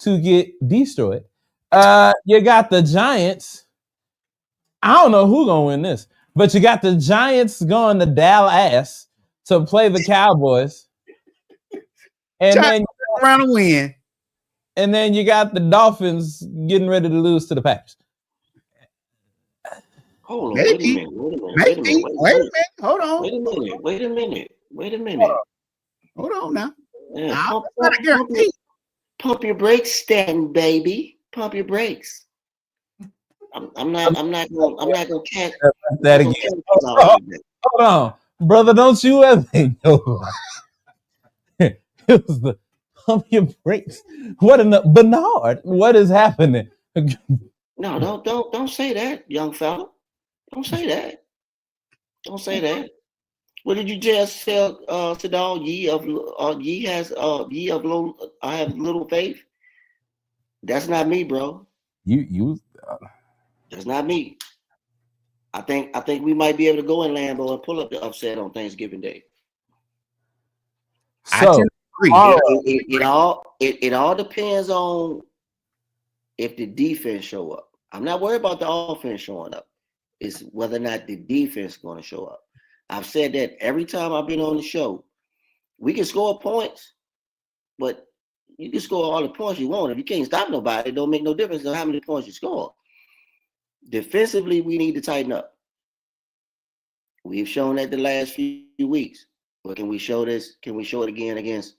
to get destroyed. You got the Giants. I don't know who's going to win this, but you got the Giants going to Dallas to play the Cowboys. And then around a win. And then you got the Dolphins getting ready to lose to the Packers. Hold on. Maybe. Wait a minute. Hold on. Wait a minute. Hold on now. Yeah, Nah, pump your brakes, Stanton, baby. Pump your brakes. I'm not gonna catch that again. Hold on, brother. Don't you ever know? It was the pump your brakes. What in the Bernard? What is happening? No, don't say that, young fella. Don't say that. Don't say that. What did you just tell Sadal? Ye of little, I have little faith. That's not me, bro. You. That's not me. I think we might be able to go in Lambeau and pull up the upset on Thanksgiving Day. So it all depends on if the defense show up. I'm not worried about the offense showing up. It's whether or not the defense is going to show up. I've said that every time I've been on the show. We can score points, but you can score all the points you want. If you can't stop nobody, it don't make no difference on how many points you score. Defensively, we need to tighten up. We've shown that the last few weeks. But can we show this? Can we show it again against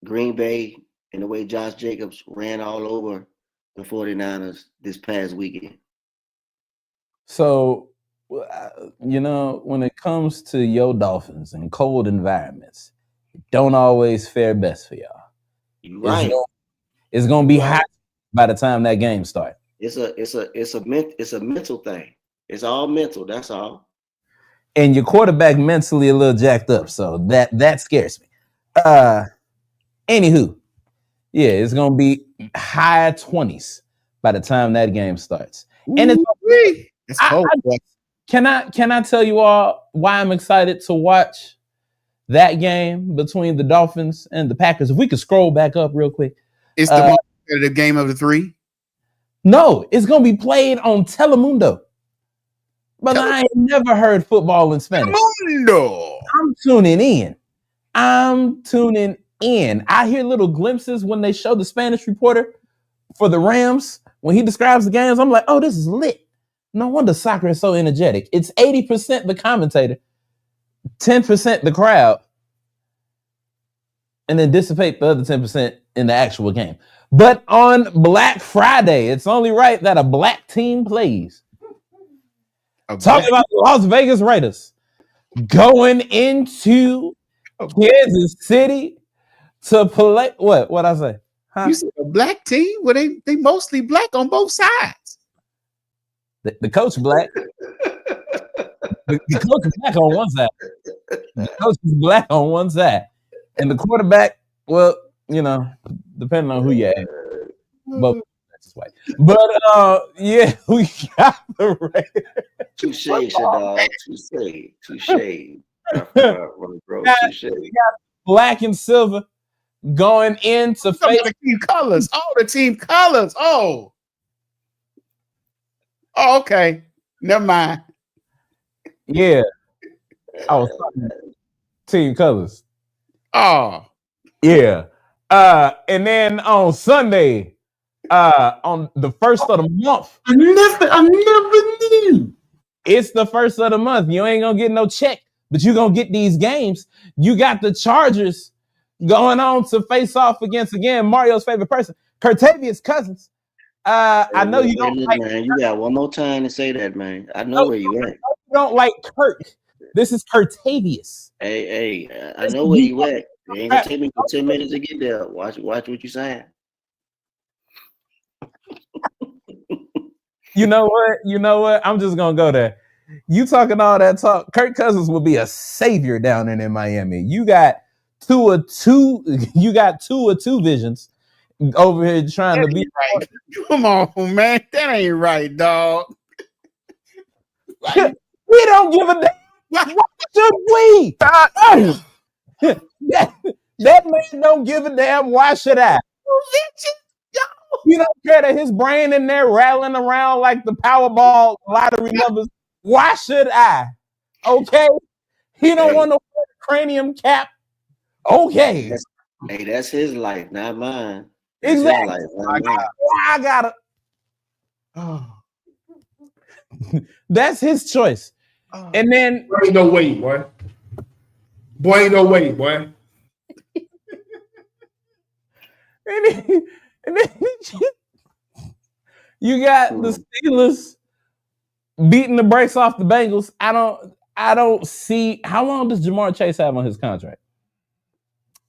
Green Bay and the way Josh Jacobs ran all over the 49ers this past weekend? So, when it comes to your Dolphins and cold environments, it don't always fare best for y'all. You're right. It's gonna be hot by the time that game starts. It's a mental thing. It's all mental. That's all. And your quarterback mentally a little jacked up, so that scares me. Anywho, yeah, it's gonna be high 20s by the time that game starts. And it's cold. Can I tell you all why I'm excited to watch that game between the Dolphins and the Packers? If we could scroll back up real quick. It's the most competitive game of the three? No, it's gonna be played on Telemundo. But I ain't never heard football in Spanish. Telemundo. I'm tuning in. I hear little glimpses when they show the Spanish reporter for the Rams. When he describes the games, I'm like, oh, this is lit. No wonder soccer is so energetic. It's 80% the commentator, 10% the crowd, and then dissipate the other 10% in the actual game. But on Black Friday, it's only right that a black team plays. Talking about the Las Vegas Raiders going into Kansas City to play. What I say? Huh? You said a black team? Well, they mostly black on both sides. The coach black. the coach is black on one side. The coach is black on one side. And the quarterback, well, depending on who you ask. But that's white. But yeah, we got the Raiders. Touche, dog. Touche. Bro, touche. Black and silver going into face the team colors. Oh, the team colors. Oh, okay. Never mind. Yeah. I was talking team colors. Oh. Yeah. And then on Sunday, on the first of the month. I never knew. It's the first of the month. You ain't gonna get no check, but you gonna get these games. You got the Chargers going on to face off against, again, Mario's favorite person, Curtavious Cousins. I know you don't like man. You got one more time to say that, man. I know where you at. You don't like Kurt. This is Curtavious. Hey, I know where you at. It ain't gonna take me for 10 minutes to get there. Watch what you're saying. You know what? I'm just gonna go there. You talking all that talk. Kirk Cousins will be a savior down in Miami. You got two or two visions over here trying to be right. Come on, man. That ain't right, dog. We don't give a damn. Why should we? That man don't give a damn. Why should I? You don't care that his brain in there rattling around like the Powerball lottery numbers. Why should I? Okay. He don't want to wear a cranium cap. Okay. That's his life, not mine. Exactly. I gotta. That's his choice. And then Boy, ain't no way, boy. Boy, ain't no way, boy. and then you got the Steelers beating the brakes off the Bengals. I don't see how long does Jamar Chase have on his contract?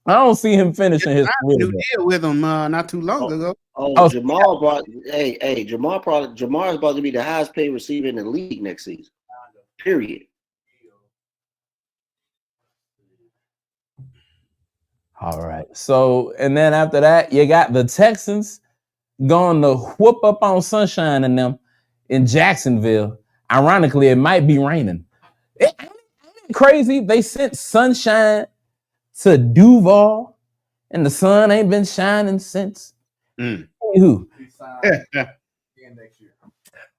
I don't see him finishing his new deal with him not too long ago. Jamal brought Jamar is about to be the highest paid receiver in the league next season. Period. All right. So, and then after that, you got the Texans going to whoop up on Sunshine and them in Jacksonville. Ironically, it might be raining. Ain't it crazy? They sent Sunshine to Duval, and the sun ain't been shining since. Who?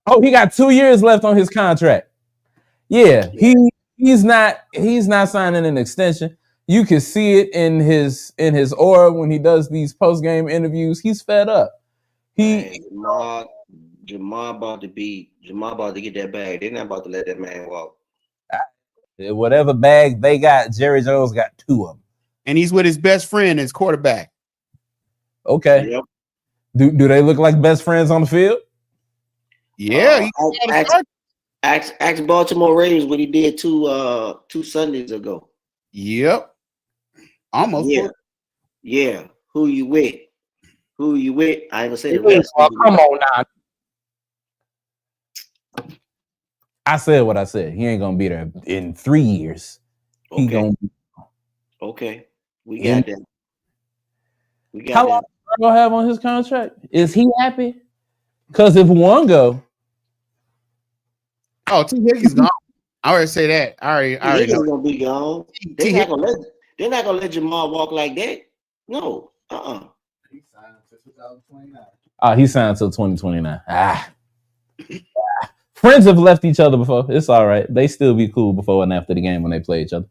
Oh, he got 2 years left on his contract. Yeah, he's not signing an extension. You can see it in his aura when he does these post-game interviews. He's fed up. Jamar about to get that bag. They're not about to let that man walk. Whatever bag they got, Jerry Jones got 2 of them. And he's with his best friend as quarterback. Okay. Yep. Do they look like best friends on the field? Yeah. Ask Baltimore Ravens what he did 2 Sundays ago. Yep. Almost. Yeah. Who you with? I ain't gonna say the rest. Come on now. I said what I said. He ain't gonna be there in 3 years. Okay. He gonna be. Okay. We got that. How long do Burrow have on his contract? Is he happy? Because if one go. Oh, T. Higgins gone. I already say that. I already know. Gonna be gone. They're not gonna let Jamal walk like that. No. He signed until 2029. He signed until 2029. Friends have left each other before. It's all right. They still be cool before and after the game when they play each other.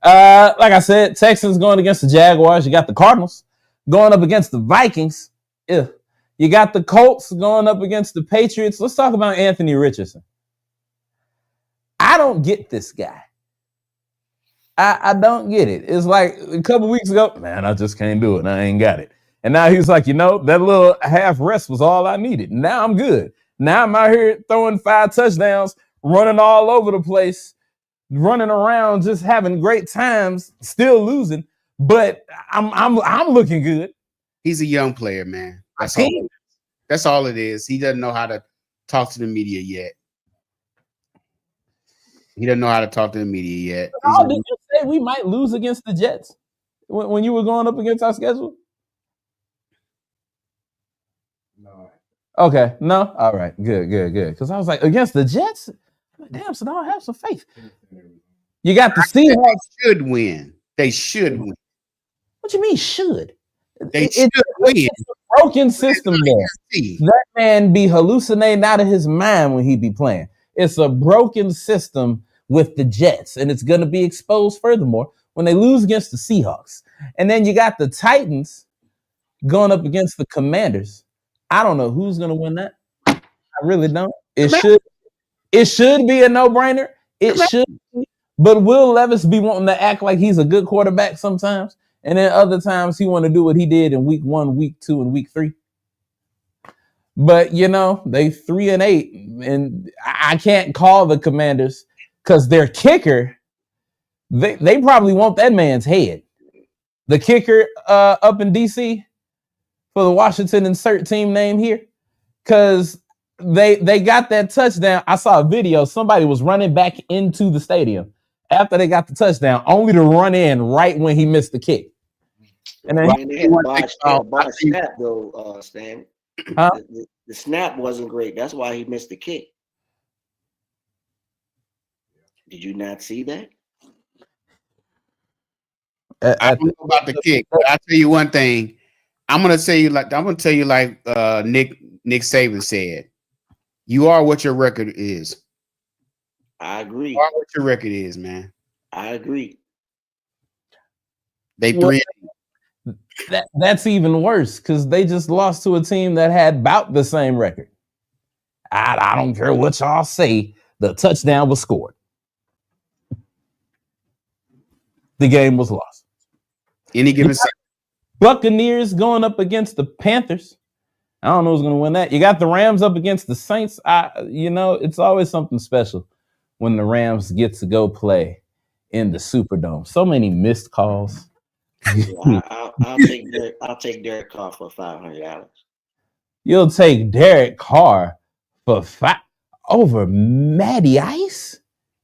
Like I said, Texans going against the Jaguars. You got the Cardinals going up against the Vikings. Yeah. You got the Colts going up against the Patriots. Let's talk about Anthony Richardson. I don't get this guy. I don't get it. It's like a couple weeks ago, man, I just can't do it. I ain't got it. And now he's like, that little half rest was all I needed. Now I'm good. Now I'm out here throwing 5 touchdowns, running all over the place, running around, just having great times, still losing. But I'm looking good. He's a young player, man. That's all it is. He doesn't know how to talk to the media yet. He doesn't know how to talk to the media yet. Oh, did you say we might lose against the Jets when you were going up against our schedule? No. Okay, no? All right, good. Because I was like, against the Jets? Damn, so I have some faith. You got the Seahawks. Should win. They should win. What you mean should? They should win. It's a broken system there. That man be hallucinating out of his mind when he be playing. It's a broken system with the Jets, and it's going to be exposed furthermore when they lose against the Seahawks. And then you got the Titans going up against the Commanders. I don't know who's going to win that. I really don't. It should be a no-brainer. It should be. But Will Levis be wanting to act like he's a good quarterback sometimes, and then other times he want to do what he did in week 1, week 2, and week 3. But they 3-8, and I can't call the Commanders because their kicker, they probably want that man's head. The kicker up in DC for the Washington insert team name here, because they got that touchdown. I saw a video. Somebody was running back into the stadium after they got the touchdown, only to run in right when he missed the kick. And then snap though, Stan. Huh? The snap wasn't great. That's why he missed the kick. Did you not see that? I don't know about the kick, but I'll tell you one thing. I'm gonna tell you like Nick Saban said. You are what your record is. I agree. You are what your record is, man. I agree. They 3. That's even worse because they just lost to a team that had about the same record. I don't care what y'all say. The touchdown was scored. The game was lost. Any given second. Buccaneers going up against the Panthers. I don't know who's going to win that. You got the Rams up against the Saints. It's always something special when the Rams get to go play in the Superdome. So many missed calls. Yeah, I'll take Derek Carr for $500. You'll take Derek Carr for over Matty Ice?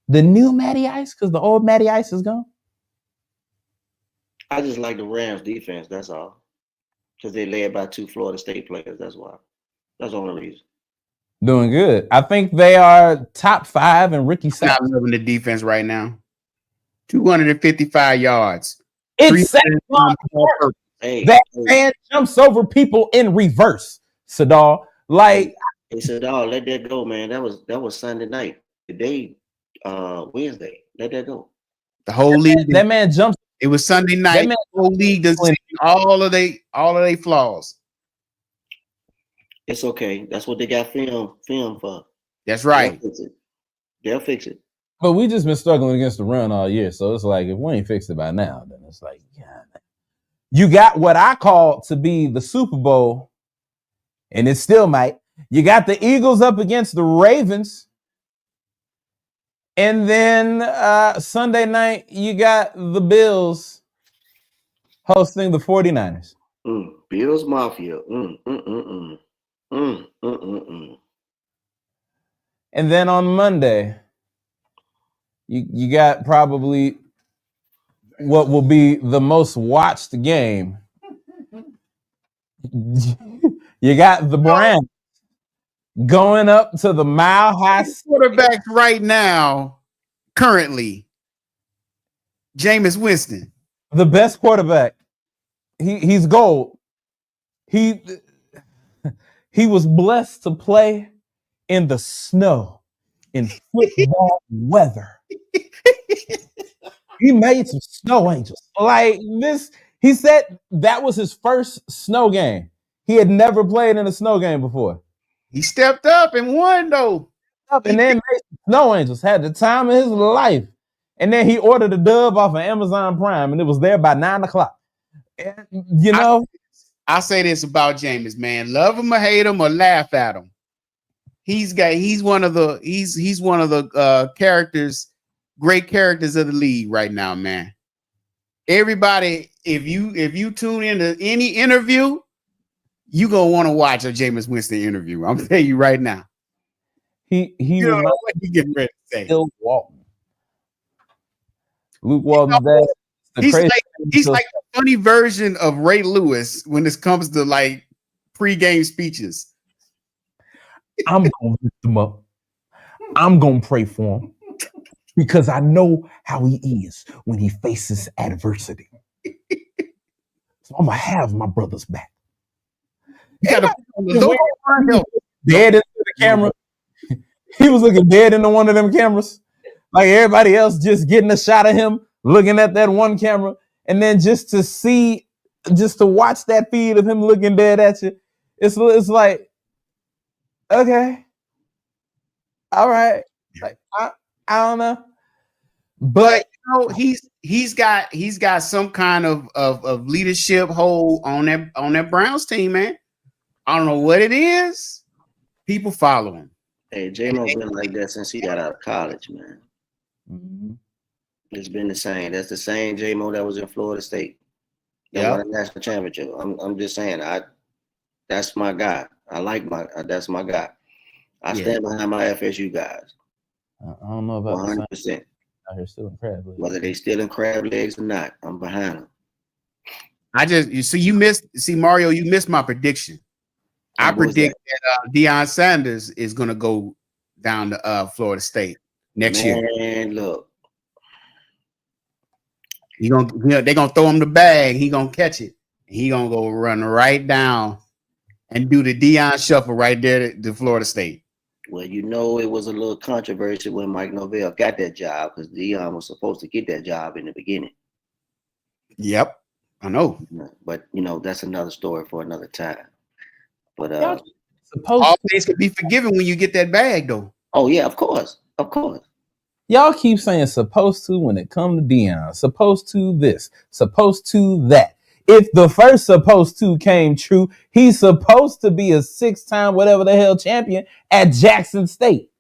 The new Matty Ice? Because the old Matty Ice is gone? I just like the Rams defense, that's all. Because they led by 2 Florida State players, that's why. That's the only reason. Doing good. I think they are top 5 in rookie sacks. I'm loving the defense right now. 255 yards. It's that man jumps over people in reverse, Sadal. Like, hey, Sadal, let that go, man. That was Sunday night. Today, Wednesday. Let that go. The whole league. That man jumps. It was Sunday night. The whole league does all of they flaws. It's okay. That's what they got film for. That's right. They'll fix it. But we just been struggling against the run all year. So it's like, if we ain't fixed it by now, then it's like, yeah. You got what I call to be the Super Bowl, and it still might. You got the Eagles up against the Ravens. And then Sunday night, you got the Bills hosting the 49ers. Bills Mafia. And then on Monday, you got probably what will be the most watched game. You got the Browns going up to the Mile High quarterbacks right now, currently, Jameis Winston, the best quarterback. He's gold. He was blessed to play in the snow, in football weather. He made some snow angels like this. He said that was his first snow game. He had never played in a snow game before. He stepped up and won, though. And then made snow angels, had the time of his life. And then he ordered a dub off of Amazon Prime, and it was there by 9:00. And, you know, I say this about Jameis, man. Love him or hate him or laugh at him. He's one of the characters, great characters of the league right now, man. Everybody, if you tune into any interview, you gonna want to watch a Jameis Winston interview. I'm telling you right now. You don't know what he getting ready to say. Luke Walton's dad. He's like a funny version of Ray Lewis when it comes to like pregame speeches. I'm gonna lift him up. I'm gonna pray for him because I know how he is when he faces adversity. So I'm gonna have my brother's back. You gotta dead into the camera. He was looking dead into one of them cameras. Like everybody else just getting a shot of him looking at that one camera. And then just to watch that feed of him looking dead at you, it's like, okay, all right. Like I don't know. But you know, he's got some kind of leadership hold on that Browns team, man. I don't know what it is. People follow him. Hey, J-Mo's been like that since he got out of college, man. Mm-hmm. It's been the same. That's the same J-Mo that was in Florida State. That won a national championship. I'm just saying, that's my guy. That's my guy. I stand behind my FSU guys. I don't know about 100%. Out here stealing crab legs. Whether they stealing crab legs or not, I'm behind them. Mario, you missed my prediction. I predict that Deion Sanders is going to go down to Florida State next year. And look, they're gonna throw him the bag. He gonna catch it. He gonna go run right down and do the Deion shuffle right there to Florida State. Well, you know, it was a little controversy when Mike Norvell got that job because Deion was supposed to get that job in the beginning. Yep, I know. But you know, that's another story for another time. But All things can be forgiven when you get that bag, though. Oh yeah, of course. Y'all keep saying supposed to when it comes to Deion. Supposed to this. Supposed to that. If the first supposed to came true, he's supposed to be a 6-time whatever the hell champion at Jackson State.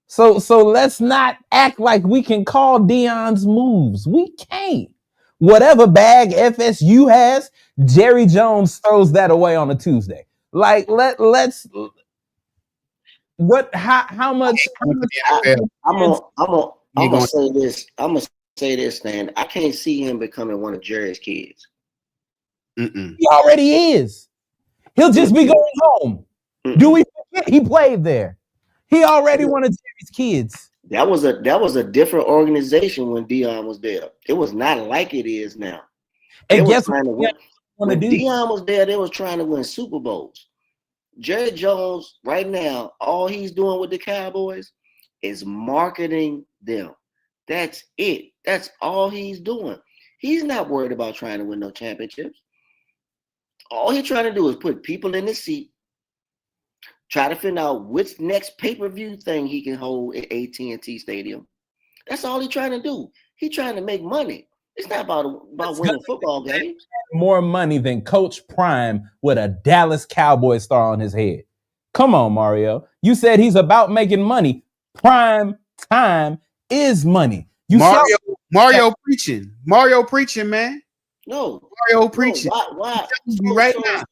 So let's not act like we can call Deion's moves. We can't. Whatever bag FSU has, Jerry Jones throws that away on a Tuesday. Like let's what how much I'm gonna say this. I'm gonna say this, Stan. I can't see him becoming one of Jerry's kids. He already is. He'll just be going home. Do we forget he played there? He already one of Jerry's kids. That was a different organization when Deion was there. It was not like it is now. And guess what? When Deion was there, they was trying to win Super Bowls. Jerry Jones, right now, all he's doing with the Cowboys is marketing them. That's it. That's all he's doing. He's not worried about trying to win no championships. All he's trying to do is put people in the seat, try to figure out which next pay-per-view thing he can hold at AT&T Stadium. That's all he's trying to do. He's trying to make money. It's not about winning football games. More money than Coach Prime with a Dallas Cowboys star on his head. Come on, Mario. You said he's about making money. Prime time is money. Mario preaching. Mario preaching, man. No. Mario preaching. Why? Right now.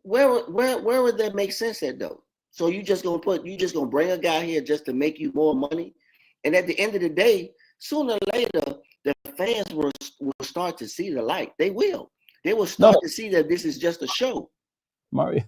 Where would that make sense at though? So you just gonna bring a guy here just to make you more money? And at the end of the day, sooner or later, the fans will start to see the light. They will. They will start to see that this is just a show. Mario.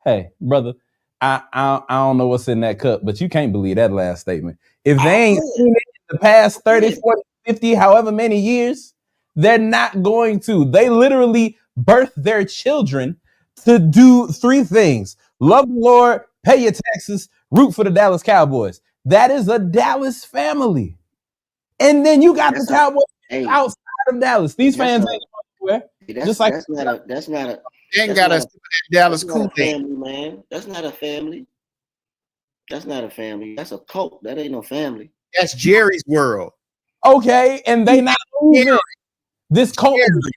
Hey, brother, I don't know what's in that cup, but you can't believe that last statement. If they ain't seen it in the past 30, 40, 50, however many years, they're not going to. They literally birth their children to do 3 things: love the Lord, pay your taxes, root for the Dallas Cowboys. That is a Dallas family. And then you got the Cowboys outside of Dallas. These fans ain't going anywhere. Just like that's not a they ain't got a Dallas cool family, man. That's not a family. That's not a family. That's a cult. That ain't no family. That's Jerry's world. Okay, and they not moving. This cult is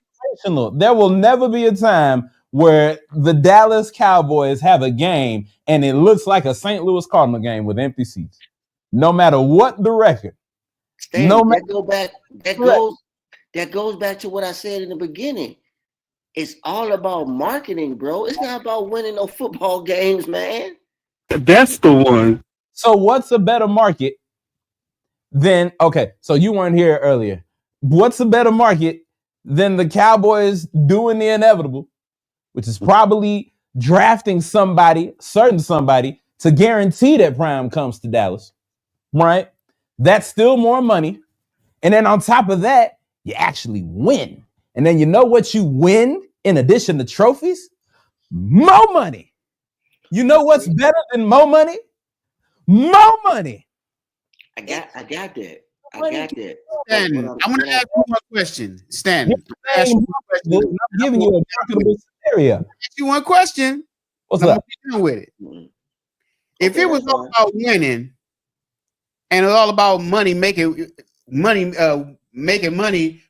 generational. There will never be a time where the Dallas Cowboys have a game and it looks like a St. Louis Cardinal game with empty seats. No matter what the record. Stan, that goes back to what I said in the beginning. It's all about marketing, bro. It's not about winning no football games, man. That's the one. So what's a better market than, okay, so you weren't here earlier. What's a better market than the Cowboys doing the inevitable, which is probably drafting certain somebody to guarantee that Prime comes to Dallas, right? That's still more money. And then on top of that, you actually win. And then you know what you win in addition to trophies? More money. You know what's better than more money? More money. I got that. Stan, I want to ask you one question. Stan, I'm giving you a marketable scenario. Ask you one question. What's up? Done with it. If it was all about winning and it was all about making money,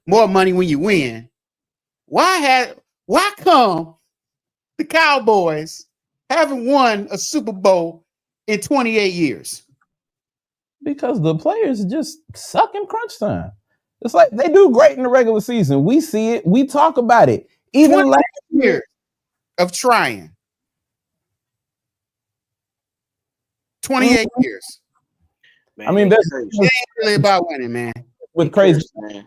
more money when you win, why come the Cowboys haven't won a Super Bowl in 28 years? Because the players just suck in crunch time. It's like they do great in the regular season. We see it. We talk about it. Even last year of trying. 28 years. Man, I mean, it ain't really about winning, man. With crazy, man.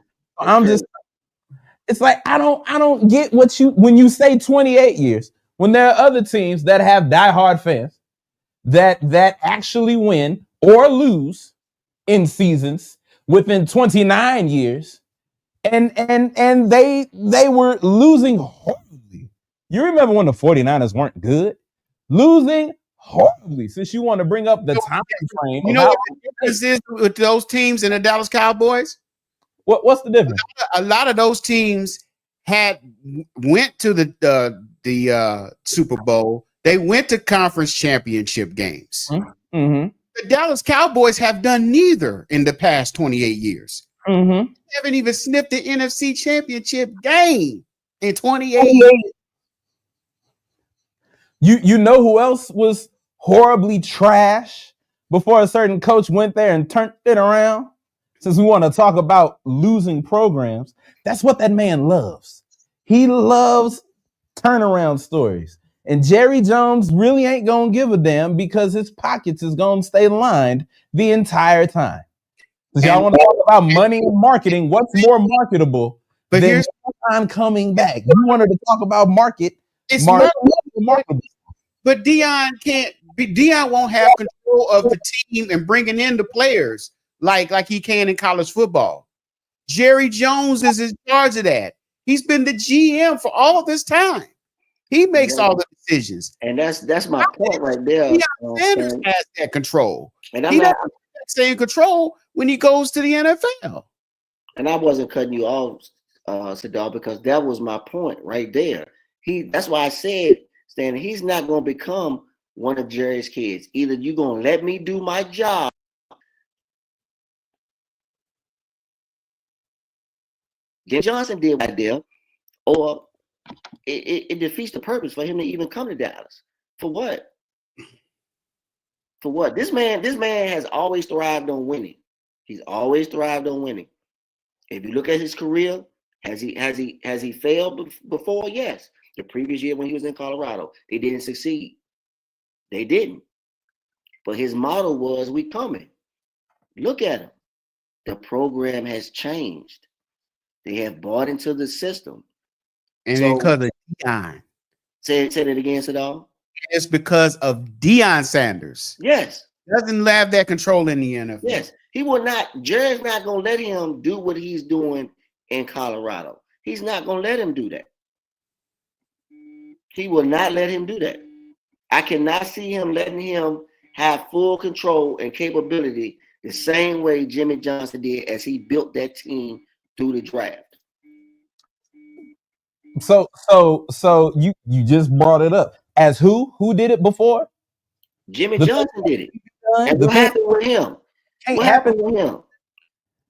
It's like I don't get when you say 28 years, when there are other teams that have diehard fans that actually win or lose in seasons within 29 years, and they were losing horribly. You remember when the 49ers weren't good? Losing horribly, since you want to bring up the time frame. You know what the difference is with those teams and the Dallas Cowboys? What's the difference? A lot of those teams went to the Super Bowl. They went to conference championship games. Mm-hmm. The Dallas Cowboys have done neither in the past 28 years. Mm-hmm. They haven't even sniffed the NFC championship game in 28 years. You know who else was horribly trash before a certain coach went there and turned it around? Since we want to talk about losing programs, that's what that man loves. He loves turnaround stories. And Jerry Jones really ain't going to give a damn because his pockets is going to stay lined the entire time. Because y'all want to talk about money and marketing. What's more marketable than Deion coming back? You wanted to talk about market. It's not marketable. But Deion can't be. Deion won't have control of the team and bringing in the players like he can in college football. Jerry Jones is in charge of that. He's been the GM for all this time. He makes all the decisions, and that's my point right there. Deion Sanders has that control, and he doesn't have that same control when he goes to the NFL. And I wasn't cutting you off, Sadal, because that was my point right there. That's why I said, Stan, he's not going to become one of Jerry's kids. Either you're going to let me do my job, Jim Johnson did right there, or it defeats the purpose for him to even come to Dallas. For what? For what? This man has always thrived on winning. He's always thrived on winning. If you look at his career, has he failed before? Yes. The previous year when he was in Colorado, they didn't succeed. They didn't. But his motto was, we coming. Look at him. The program has changed. They have bought into the system. And because of Deion. Say that again, Sadal. It's because of Deion Sanders. Yes. Doesn't have that control in the NFL. Yes. He will not. Jerry's not going to let him do what he's doing in Colorado. He's not going to let him do that. He will not let him do that. I cannot see him letting him have full control and capability the same way Jimmy Johnson did as he built that team through the draft. So you just brought it up. As who? Who did it before? Jimmy Johnson did it. And what happened with him? What happened with him?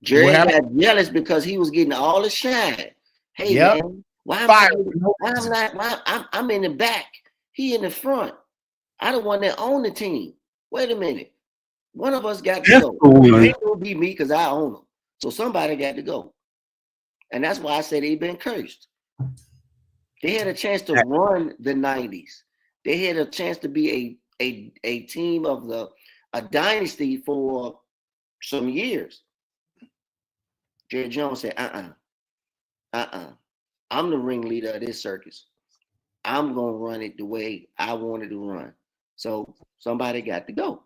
Jerry got jealous because he was getting all the shine. Hey, man, I'm in the back. He in the front. I the one that own the team. Wait a minute. One of us got to go. It ain't gonna be me because I own them. So somebody got to go. And that's why I said they've been cursed. They had a chance to run the 90s. They had a chance to be a team of a dynasty for some years. Jerry Jones said, I'm the ringleader of this circus. I'm going to run it the way I wanted to run. So somebody got to go.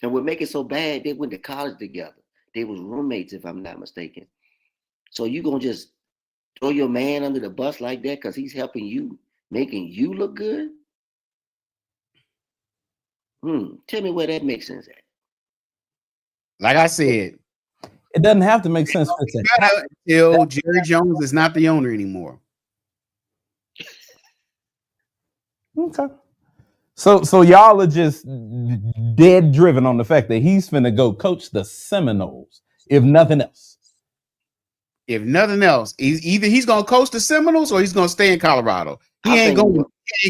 And what make it so bad, they went to college together. They was roommates, if I'm not mistaken. So you going to just throw your man under the bus like that because he's helping you, making you look good? Tell me where that makes sense at. Like I said, it doesn't have to make sense until Jerry Jones is not the owner anymore. Okay. So y'all are just dead driven on the fact that he's finna go coach the Seminoles, if nothing else. If nothing else, either he's gonna coach the Seminoles or he's gonna stay in Colorado. He ain't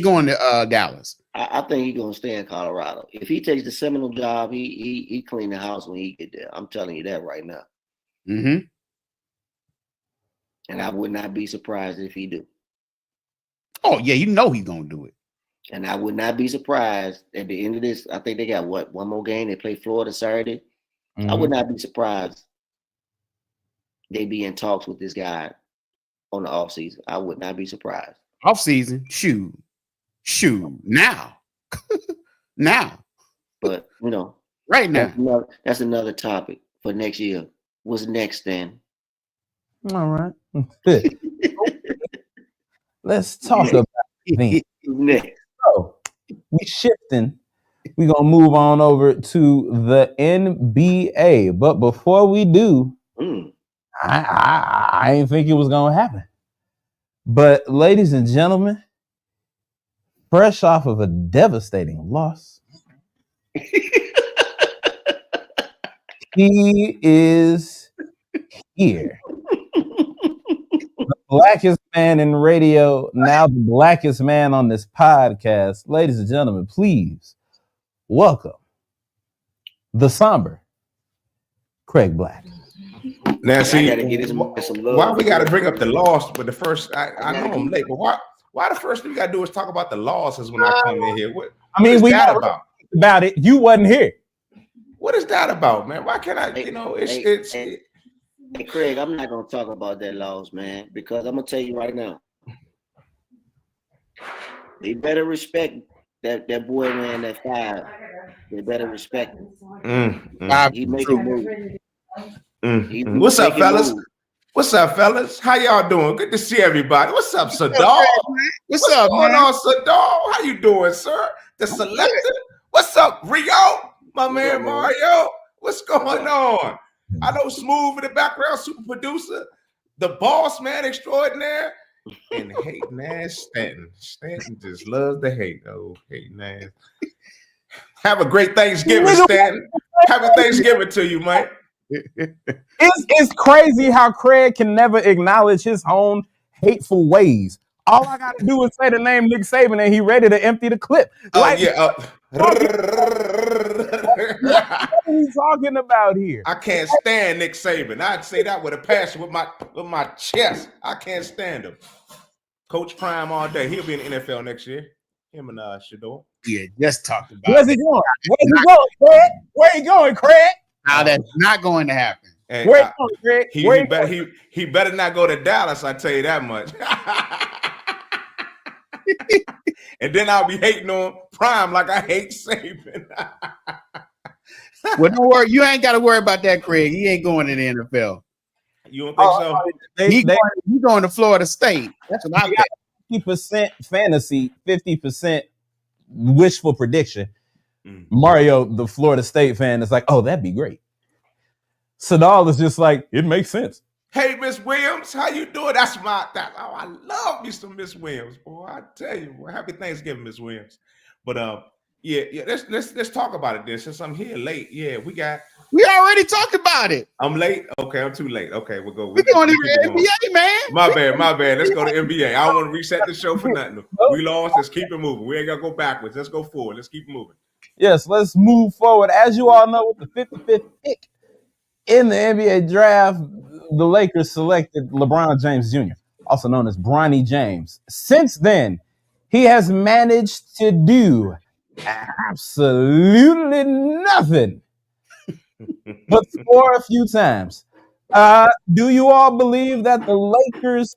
going to Dallas. I think he's gonna stay in Colorado. If he takes the Seminole job, he clean the house when he get there. I'm telling you that right now. Mm-hmm. And I would not be surprised if he do. Oh yeah, you know he's gonna do it. And I would not be surprised at the end of this. I think they got one more game. They play Florida Saturday. Mm-hmm. I would not be surprised they be in talks with this guy on the offseason. I would not be surprised. Offseason, shoot, now. Now. But right now. That's another topic for next year. What's next then? All right. Let's talk about it. Next. So we shifting. We're gonna move on over to the NBA. But before we do, I didn't think it was gonna happen. But ladies and gentlemen, fresh off of a devastating loss. He is here. The blackest man in radio, now the blackest man on this podcast. Ladies and gentlemen, please welcome the somber Craig Black. Now, see, I gotta get some love. why we got to bring up the loss? But the first, I know I'm late, but why the first thing we got to do is talk about the losses when I come in here? What is that about it. You wasn't here. What is that about, man? Why can't I? Hey, Craig, I'm not gonna talk about that loss, man, because I'm gonna tell you right now. They better respect that boy ran that 5. They better respect him. He making moves. What's up, fellas? What's up, fellas? How y'all doing? Good to see everybody. What's up, Sadal? What's up, going on, Sadal? How you doing, sir? The selector. What's up, Rio? My man Mario. What's going on? I know Smoooth in the background, super producer, the boss man extraordinaire, and hating ass Stanton. Stanton just loves the hate. Oh, hating ass. Have a great Thanksgiving, Stanton. Happy Thanksgiving to you, man. It's crazy how Craig can never acknowledge his own hateful ways. All I gotta do is say the name Nick Saban and he ready to empty the clip. What are we talking about here? I can't stand Nick Saban. I'd say that with a passion, with my chest. I can't stand him. Coach Prime all day. He'll be in the NFL next year. Him and Shador. Yeah, just talked about. Where's he going? Where's he going, Craig? Where he going, Craig? Now that's not going to happen. And where he going, Craig? He better not go to Dallas. I tell you that much. And then I'll be hating on Prime like I hate Saban. Well, don't worry. You ain't got to worry about that, Craig. He ain't going to the NFL. You don't think so? He's going to Florida State. That's what I think. 50% fantasy, 50% wishful prediction. Mario, the Florida State fan, is like, oh, that'd be great. Sadal is just like, it makes sense. Hey, Miss Williams, how you doing? I love me some Miss Williams, boy. I tell you, boy, happy Thanksgiving, Miss Williams. But let's talk about it then. Since I'm here late, we already talked about it. I'm late. Okay, I'm too late. Okay, we'll go. We're going to the NBA, man. My bad. Let's go to NBA. I don't want to reset the show for nothing. We lost. Let's keep it moving. We ain't gonna go backwards. Let's go forward. Let's keep moving. Yes, let's move forward. As you all know, with the 55th pick in the NBA draft, the Lakers selected LeBron James Jr., also known as Bronny James. Since then, he has managed to do absolutely nothing but score a few times. Do you all believe that the Lakers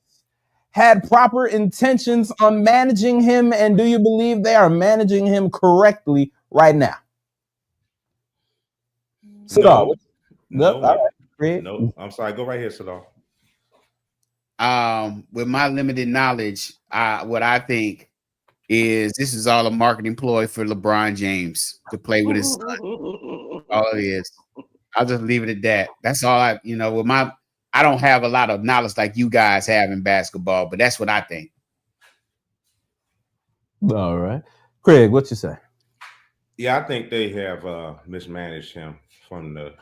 had proper intentions on managing him, and do you believe they are managing him correctly right now? No. I'm sorry. Go right here, Sadal. With my limited knowledge, what I think is this is all a marketing ploy for LeBron James to play with his son. All it is. I'll just leave it at that. That's all I don't have a lot of knowledge like you guys have in basketball, but that's what I think. All right. Craig, what you say? Yeah, I think they have mismanaged him from the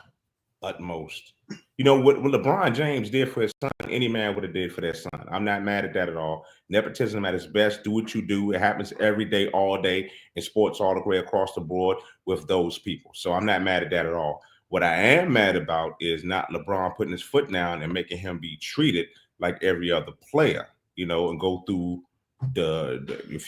utmost. You know what LeBron James did for his son, any man would have did for their son. I'm not mad at that at all. Nepotism at its best. Do what you do. It happens every day, all day in sports all the way across the board with those people. So I'm not mad at that at all. What I am mad about is not LeBron putting his foot down and making him be treated like every other player, and go through if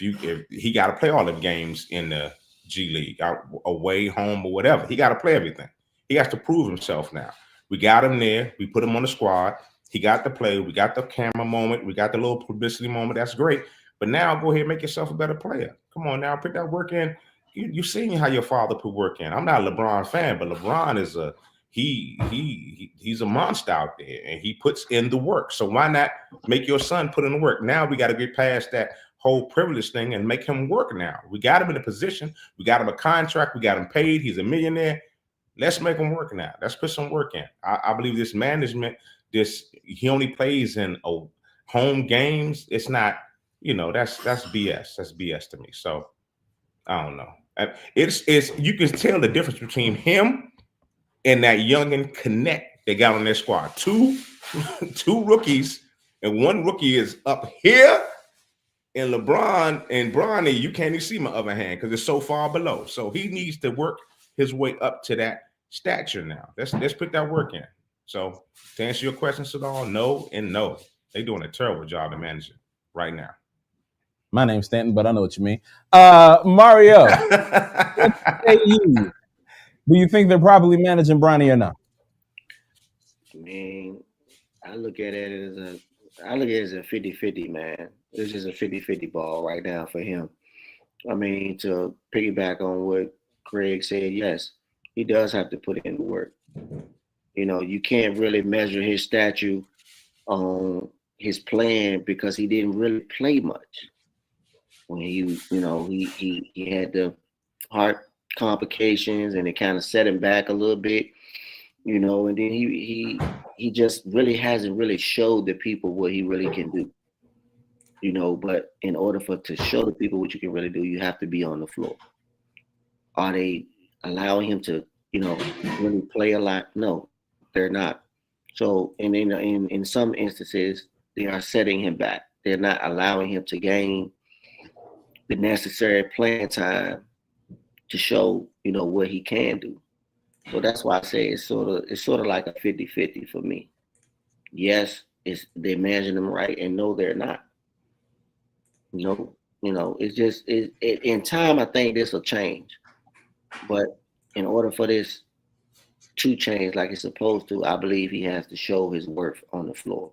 he got to play all the games in the G League, out, away, home, or whatever. He got to play everything. He has to prove himself now. We got him there. We put him on the squad. He got to play. We got the camera moment. We got the little publicity moment. That's great. But now go ahead and make yourself a better player. Come on now, put that work in. You seen how your father put work in. I'm not a LeBron fan, but LeBron is he's a monster out there, and he puts in the work. So why not make your son put in the work? Now we got to get past that whole privilege thing and make him work now. We got him in a position. We got him a contract. We got him paid. He's a millionaire. Let's make him work now. Let's put some work in. I believe this management, he only plays in home games. It's not you know, that's BS. That's BS to me. So I don't know. It's you can tell the difference between him and that youngin Connect they got on their squad. Two rookies, and one rookie is up here, and LeBron and Bronny, you can't even see my other hand because it's so far below. So he needs to work his way up to that stature now. Let's put that work in. So to answer your question, Sadal, no and no. They're doing a terrible job of managing right now. My name's Stanton, but I know what you mean. Mario, what say you? Do you think they're properly managing Bronny or not? I mean, I look at it as a 50-50, man. This is a 50-50 ball right now for him. I mean, to piggyback on what Craig said, yes, he does have to put in the work. You know, you can't really measure his statue on his plan because he didn't really play much. When he had the heart complications and it kind of set him back a little bit, you know, and then he just really hasn't really showed the people what he really can do. You know, but in order to show the people what you can really do, you have to be on the floor. Are they allowing him to, you know, really play a lot? No, they're not. So, and in some instances, they are setting him back. They're not allowing him to gain the necessary playing time to show, you know, what he can do. So that's why I say it's sort of like a 50-50 for me. Yes, they're managing them right, and no, they're not. No, you know, it's just in time. I think this will change, but in order for this to change like it's supposed to, I believe he has to show his worth on the floor.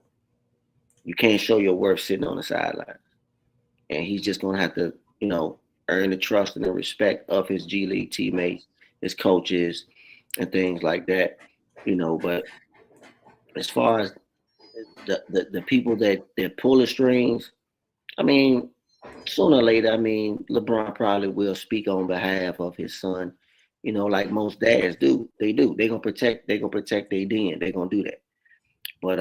You can't show your worth sitting on the sideline, and he's just gonna have to, you know, earn the trust and the respect of his G League teammates, his coaches, and things like that. You know, but as far as the people that pull the strings, I mean, sooner or later, I mean, LeBron probably will speak on behalf of his son. You know, like most dads do. They do. They're gonna protect their den. They're gonna do that. But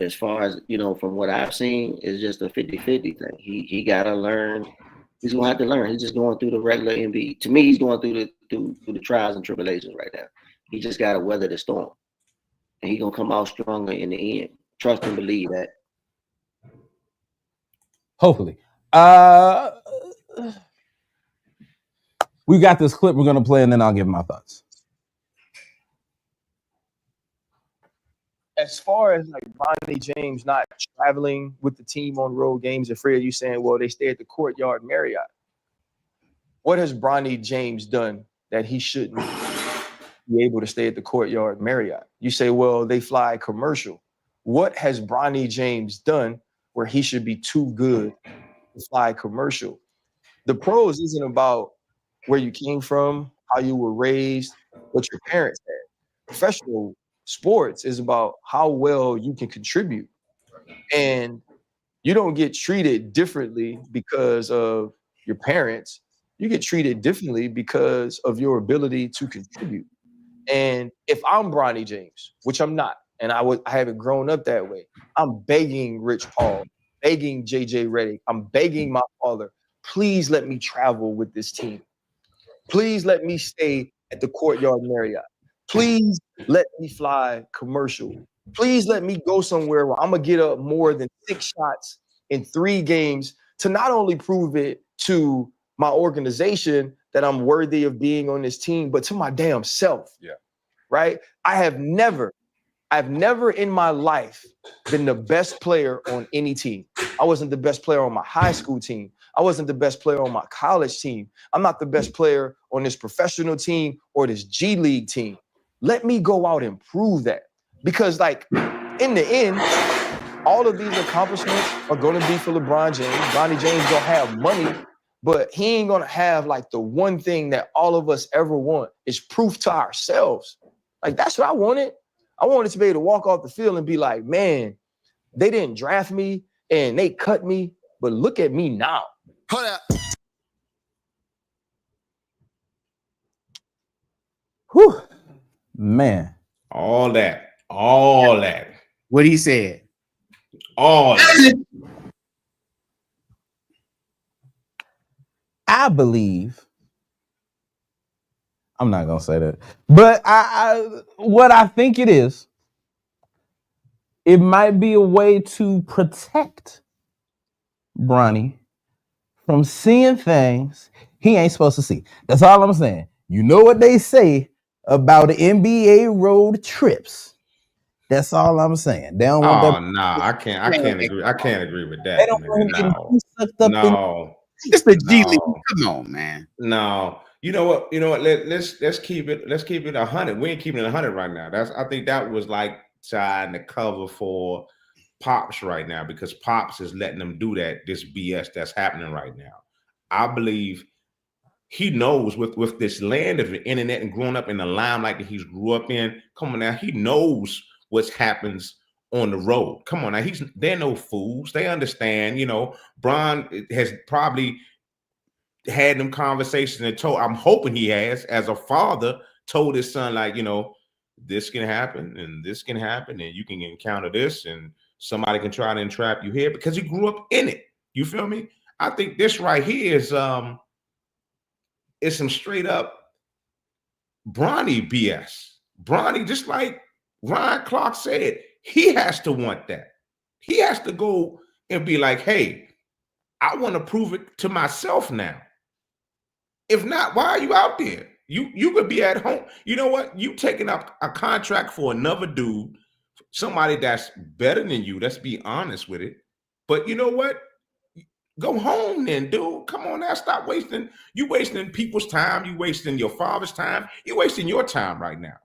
as far as, you know, from what I've seen, it's just a 50-50 thing. He gotta learn. He's gonna have to learn. He's just going through the regular NBA. To me, he's going through the trials and tribulations right now. He just gotta weather the storm. And he's gonna come out stronger in the end. Trust and believe that. Hopefully. We got this clip we're gonna play, and then I'll give my thoughts. As far as like Bronny James not traveling with the team on road games, and Fred, you saying, well, they stay at the Courtyard Marriott. What has Bronny James done that he shouldn't be able to stay at the Courtyard Marriott? You say, well, they fly commercial. What has Bronny James done where he should be too good to fly commercial? The pros isn't about where you came from, how you were raised, what your parents had. Professional sports is about how well you can contribute. And you don't get treated differently because of your parents. You get treated differently because of your ability to contribute. And if I'm Bronny James, which I'm not, and I haven't grown up that way, I'm begging Rich Paul, begging JJ Redick, I'm begging my father, please let me travel with this team. Please let me stay at the Courtyard Marriott. Please let me fly commercial. Please let me go somewhere where I'm going to get up more than 6 shots in 3 games to not only prove it to my organization that I'm worthy of being on this team, but to my damn self. Yeah. Right? I've never in my life been the best player on any team. I wasn't the best player on my high school team. I wasn't the best player on my college team. I'm not the best player on this professional team or this G League team. Let me go out and prove that. Because like in the end, all of these accomplishments are going to be for LeBron James. Bronny James gonna have money, but he ain't gonna have like the one thing that all of us ever want is proof to ourselves. Like that's what I wanted. I wanted to be able to walk off the field and be like, man, they didn't draft me and they cut me, but look at me now. Hold up. Whew. Man. All that. What he said. All that. I believe, I'm not gonna say that, but what I think it is, it might be a way to protect Bronny from seeing things he ain't supposed to see. That's all I'm saying. You know what they say about the NBA road trips. That's all I'm saying. They don't want Oh that. no, I can't agree. I can't agree with They that, don't want man. him getting No, too sucked up in. no, It's the G League. no, Come on, man. no. You know what? You know what? Let's keep it. Let's keep it 100. We ain't keeping it 100 right now. I think that was like trying to cover for Pops right now because Pops is letting them do this BS that's happening right now. I believe he knows with this land of the internet and growing up in the limelight that he's grew up in. Come on now, he knows what happens on the road. Come on now, they're no fools. They understand. You know, Bron has probably had them conversations and told. I'm hoping he has, as a father, told his son like, you know, this can happen and this can happen and you can encounter this and somebody can try to entrap you here because he grew up in it. You feel me? I think this right here is some straight up Bronny BS. Bronny, just like Ryan Clark said, he has to want that. He has to go and be like, hey, I want to prove it to myself now. If not, why are you out there? You could be at home. You know what? You taking up a contract for another dude, somebody that's better than you. Let's be honest with it. But you know what? Go home then, dude. Come on now. Stop wasting. You wasting people's time. You wasting your father's time. You wasting your time right now.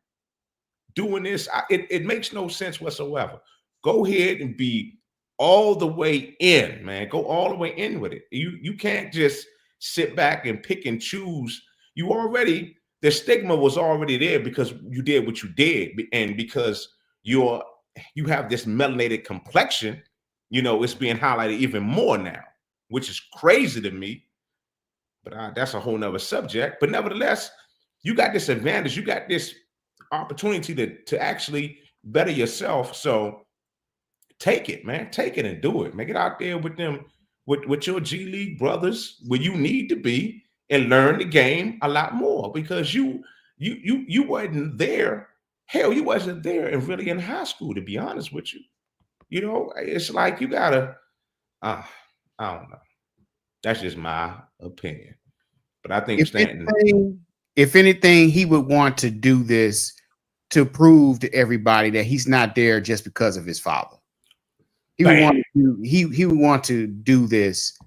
Doing this, it makes no sense whatsoever. Go ahead and be all the way in, man. Go all the way in with it. You can't just sit back and pick and choose. The stigma was already there because you did what you did, and because you have this melanated complexion. You know, it's being highlighted even more now, which is crazy to me, but that's a whole nother subject. But nevertheless, you got this advantage. You got this opportunity to actually better yourself. So take it, man. Take it and do it. Make it out there with them, with your G League brothers where you need to be and learn the game a lot more because you wasn't there. Hell, you wasn't there and really in high school, to be honest with you. You know, it's like you gotta, I don't know. That's just my opinion. But I think if anything, he would want to do this to prove to everybody that he's not there just because of his father. He would want to do this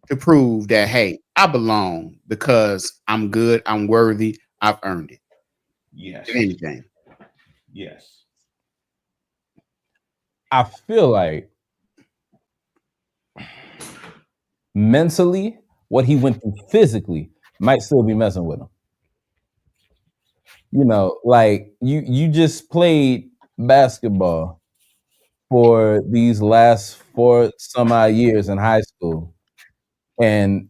to prove that, hey, I belong because I'm good, I'm worthy, I've earned it. Yes. If anything. Yes. I feel like mentally, what he went through physically might still be messing with him. You know, like you just played basketball for these last 4 some odd years in high school, and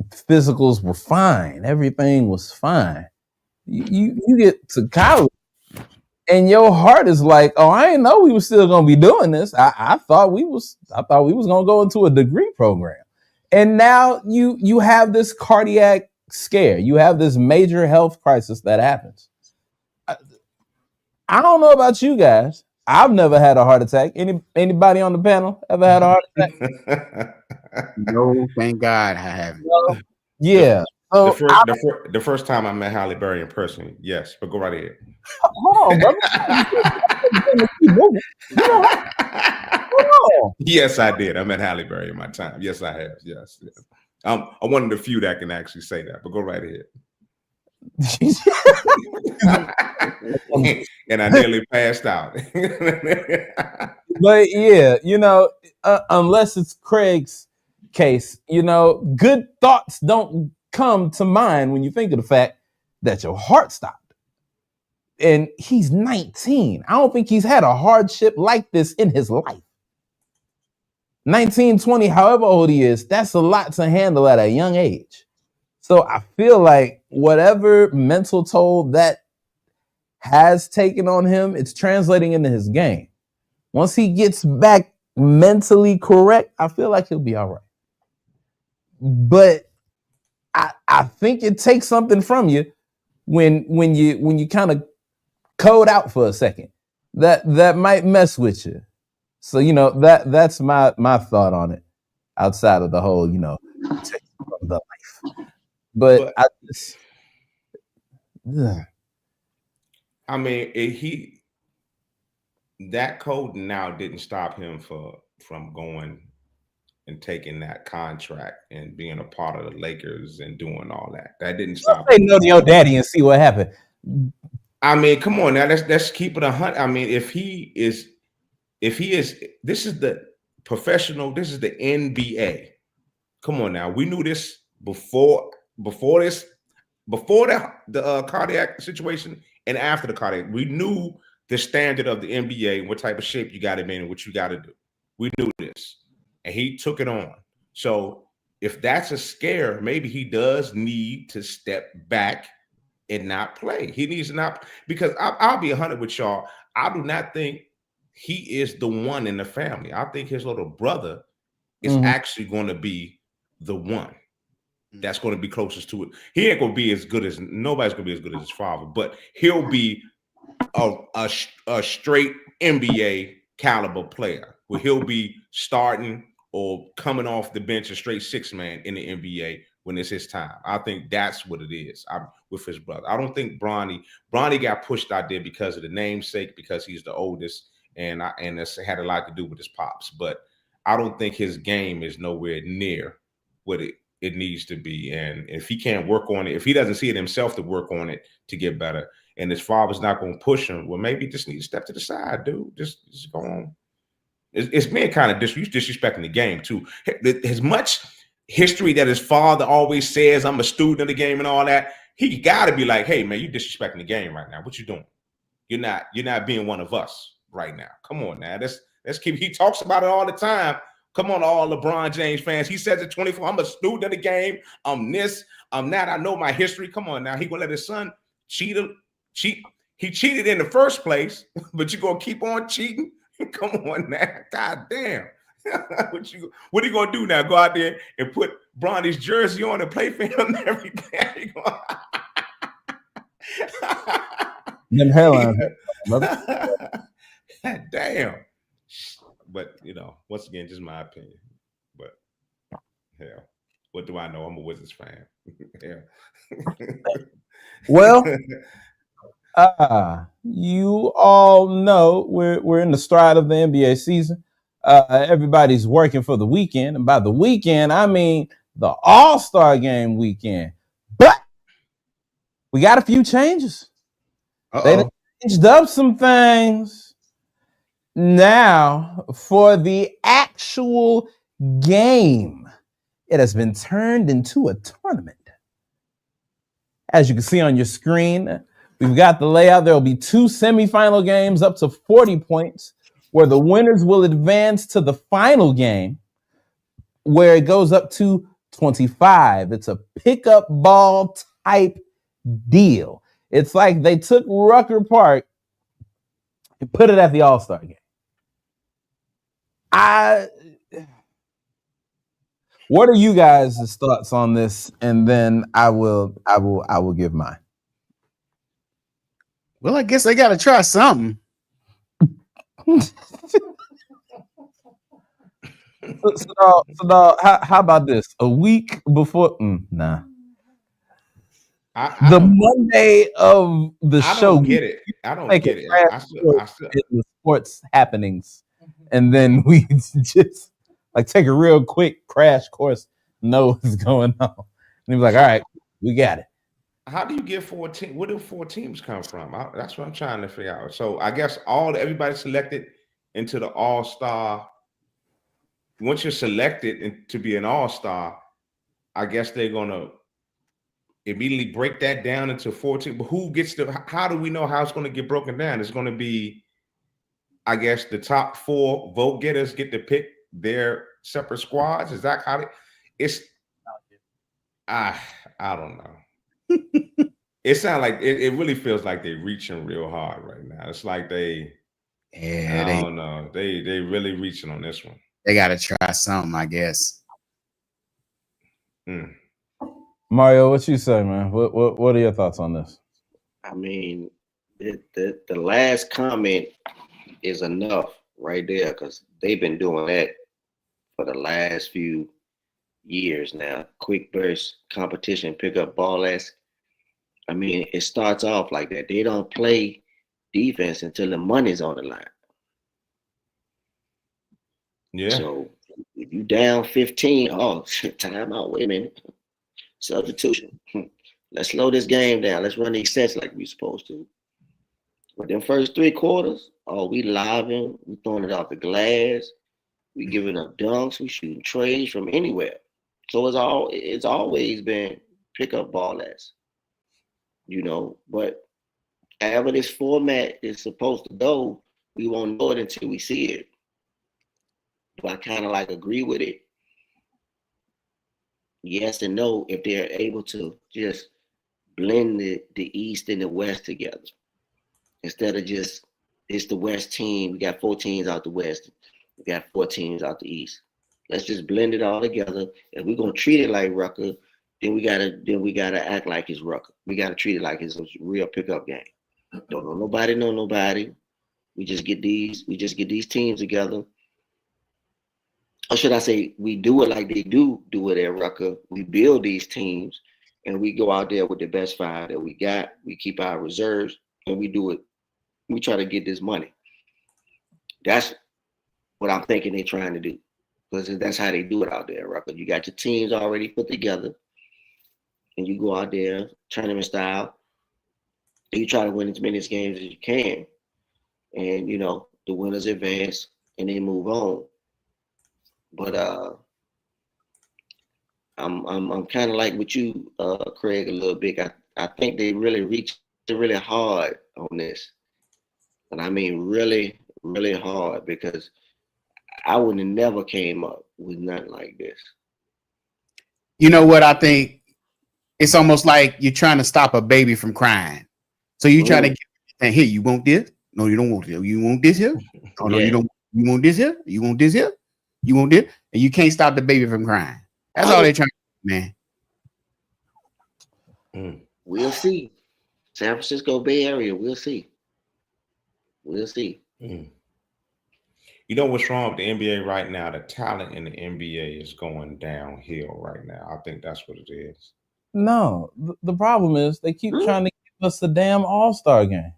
physicals were fine. Everything was fine. You get to college, and your heart is like, oh, I didn't know we were still gonna be doing this. I thought we was gonna go into a degree program. And now you have this cardiac scare. You have this major health crisis that happens. I don't know about you guys. I've never had a heart attack. Anybody on the panel ever had a heart attack? No, thank God I haven't. No? Yeah. The first time I met Halle Berry in person, yes, but go right ahead. Hold on, Yes, I did. I met Halle Berry in my time. Yes, I have. Yes. I'm one of the few that can actually say that, but go right ahead. And I nearly passed out. But yeah, you know, unless it's Craig's case, you know, good thoughts don't come to mind when you think of the fact that your heart stopped. And he's 19. I don't think he's had a hardship like this in his life. 19, 20, however old he is, that's a lot to handle at a young age. So I feel like whatever mental toll that has taken on him, it's translating into his game. Once he gets back mentally correct, I feel like he'll be all right. But I think it takes something from you when you kind of code out for a second. That might mess with you. So that's my thought on it. Outside of the whole, take from the life, but I just, I mean, that code now didn't stop him from going and taking that contract and being a part of the Lakers and doing all that. That didn't stop. Say no to your daddy and see what happened. I mean, come on now. Let's keep it 100. I mean, if he is, this is the professional. This is the NBA. Come on now. We knew this before the cardiac situation and after the cardiac. We knew the standard of the NBA, what type of shape you got him in and what you got to do. We knew this. And he took it on. So if that's a scare, maybe he does need to step back and not play. He needs to not, because I'll be 100 with y'all. I do not think he is the one in the family. I think his little brother is actually going to be the one that's going to be closest to it. He ain't going to be as good as, nobody's going to be as good as his father, but he'll be a straight NBA caliber player where he'll be starting or coming off the bench, a straight six-man in the NBA when it's his time. I think that's what it is with his brother. I don't think Bronny got pushed out there because of the namesake, because he's the oldest, and it's had a lot to do with his pops. But I don't think his game is nowhere near what it needs to be. And if he can't work on it, if he doesn't see it himself to work on it to get better, and his father's not going to push him, well, maybe just need to step to the side, dude. Just go on. It's being kind of disrespecting the game too. As much history that his father always says, I'm a student of the game and all that, he got to be like, hey man, you disrespecting the game right now. What you doing? You're not being one of us right now. Come on now. Let's keep. He talks about it all the time. Come on, all LeBron James fans. He says at 24, I'm a student of the game. I'm this. I'm that. I know my history. Come on now. He gonna let his son cheat. He cheated in the first place, but you gonna keep on cheating? Come on now. God damn. What are you gonna do now? Go out there and put Bronny's jersey on and play for him every day? Them hairlines. Damn. But once again, just my opinion. But hell, what do I know? I'm a Wizards fan. Well, you all know we're in the stride of the NBA season. Everybody's working for the weekend, and by the weekend I mean the All-Star Game weekend. But we got a few changes. They changed up some things. Now, for the actual game, it has been turned into a tournament. As you can see on your screen, we've got the layout. There will be 2 semifinal games up to 40 points, where the winners will advance to the final game, where it goes up to 25. It's a pickup ball type deal. It's like they took Rucker Park and put it at the All-Star game. What are you guys' thoughts on this? And then I will give mine. Well, I guess I got to try something. So how about this? A week before? Nah. The Monday of the show. I don't get it. I don't get it. The sports happenings, and then we just take a real quick crash course, know what's going on, and he's like, "All right, we got it." How do you get 14? Where do 4 teams come from? That's what I'm trying to figure out. So I guess everybody selected into the All-Star. Once you're selected to be an All-Star, I guess they're gonna immediately break that down into 14. But who gets how do we know how it's going to get broken down? It's going to be, I guess, the top 4 vote getters get to pick their separate squads. Is that how it's? I don't know. It sounds like it really feels like they're reaching real hard right now. It's like I don't know. They really reaching on this one. They got to try something, I guess. Mario, what you say, man? What are your thoughts on this? I mean, the last comment is enough right there because they've been doing that for the last few years now. Quick burst competition, pick up ball last. I mean, it starts off like that. They don't play defense until the money's on the line. Yeah. So if you down 15, oh, time out. Wait a minute. Substitution. Let's slow this game down. Let's run these sets like we're supposed to. But them first 3 quarters, oh, we living, we throwing it off the glass, we giving up dunks, we shooting trades from anywhere. So it's always been pick up ball last, you know. But however this format is supposed to go, we won't know it until we see it. Do I kind of like agree with it? Yes and no, if they're able to just blend the East and the West together. Instead of just, it's the West team, we got 4 teams out the West, we got 4 teams out the East. Let's just blend it all together. If we're gonna treat it like Rucker, then we gotta act like it's Rucker. We gotta treat it like it's a real pickup game. Don't know nobody. We just get these teams together. Or should I say, we do it like they do it at Rucker. We build these teams and we go out there with the best 5 that we got. We keep our reserves and we do it. We try to get this money. That's what I'm thinking they're trying to do. Because that's how they do it out there at Rucker. You got your teams already put together and you go out there, tournament style, and you try to win as many games as you can. And, you know, the winners advance and they move on. But I'm kind of like with you, Craig, a little bit. I think they really reached really hard on this, and I mean really, really hard because I would have never came up with nothing like this. You know what I think? It's almost like you're trying to stop a baby from crying. So you try to get, and here, you want this? No, you don't want this. You want this here? Oh no, you don't. You want this here? You want this here? You want this? And you can't stop the baby from crying. That's all they're trying to do, man. We'll see. San Francisco Bay Area, we'll see. We'll see. You know what's wrong with the NBA right now? The talent in the NBA is going downhill right now. I think that's what it is. No, the problem is they keep trying to give us the damn All-Star game.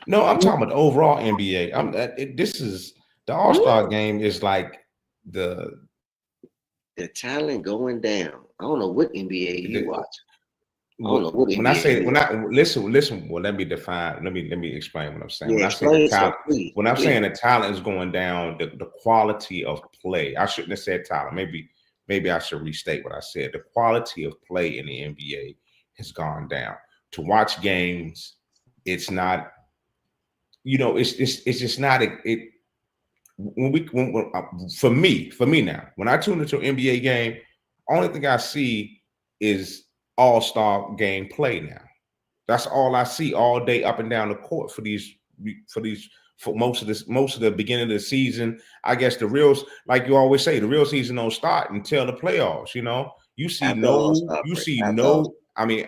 No, I'm talking about the overall NBA. This is the All-Star game is like the talent going down. I don't know what NBA you watch. When I listen, well, let me define. Let me explain what I'm saying. When I say the talent is going down, the quality of play. I shouldn't have said talent. Maybe I should restate what I said. The quality of play in the NBA has gone down. To watch games, it's not. You know, it's just not it. For me now, when I tune into an NBA game, only thing I see is all-star game play now. That's all I see all day up and down the court for most of the beginning of the season. I guess the real, like you always say, the real season don't start until the playoffs. You know, I mean,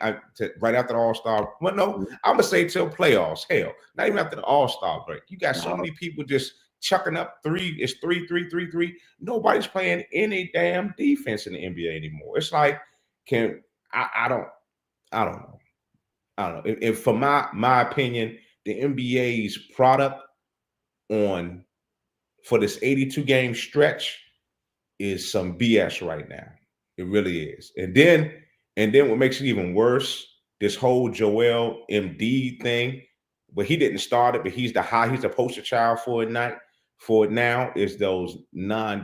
right after the All-Star. Well, no, I'm gonna say till playoffs. Hell, not even after the All-Star break. You got so many people just chucking up 3. It's 3. Nobody's playing any damn defense in the NBA anymore. It's like, I don't know. If for my opinion, the NBA's product for this 82 game stretch is some BS right now. It really is. And then what makes it even worse, this whole Joel Embiid thing, but he didn't start it, but he's the poster child for it now is those 9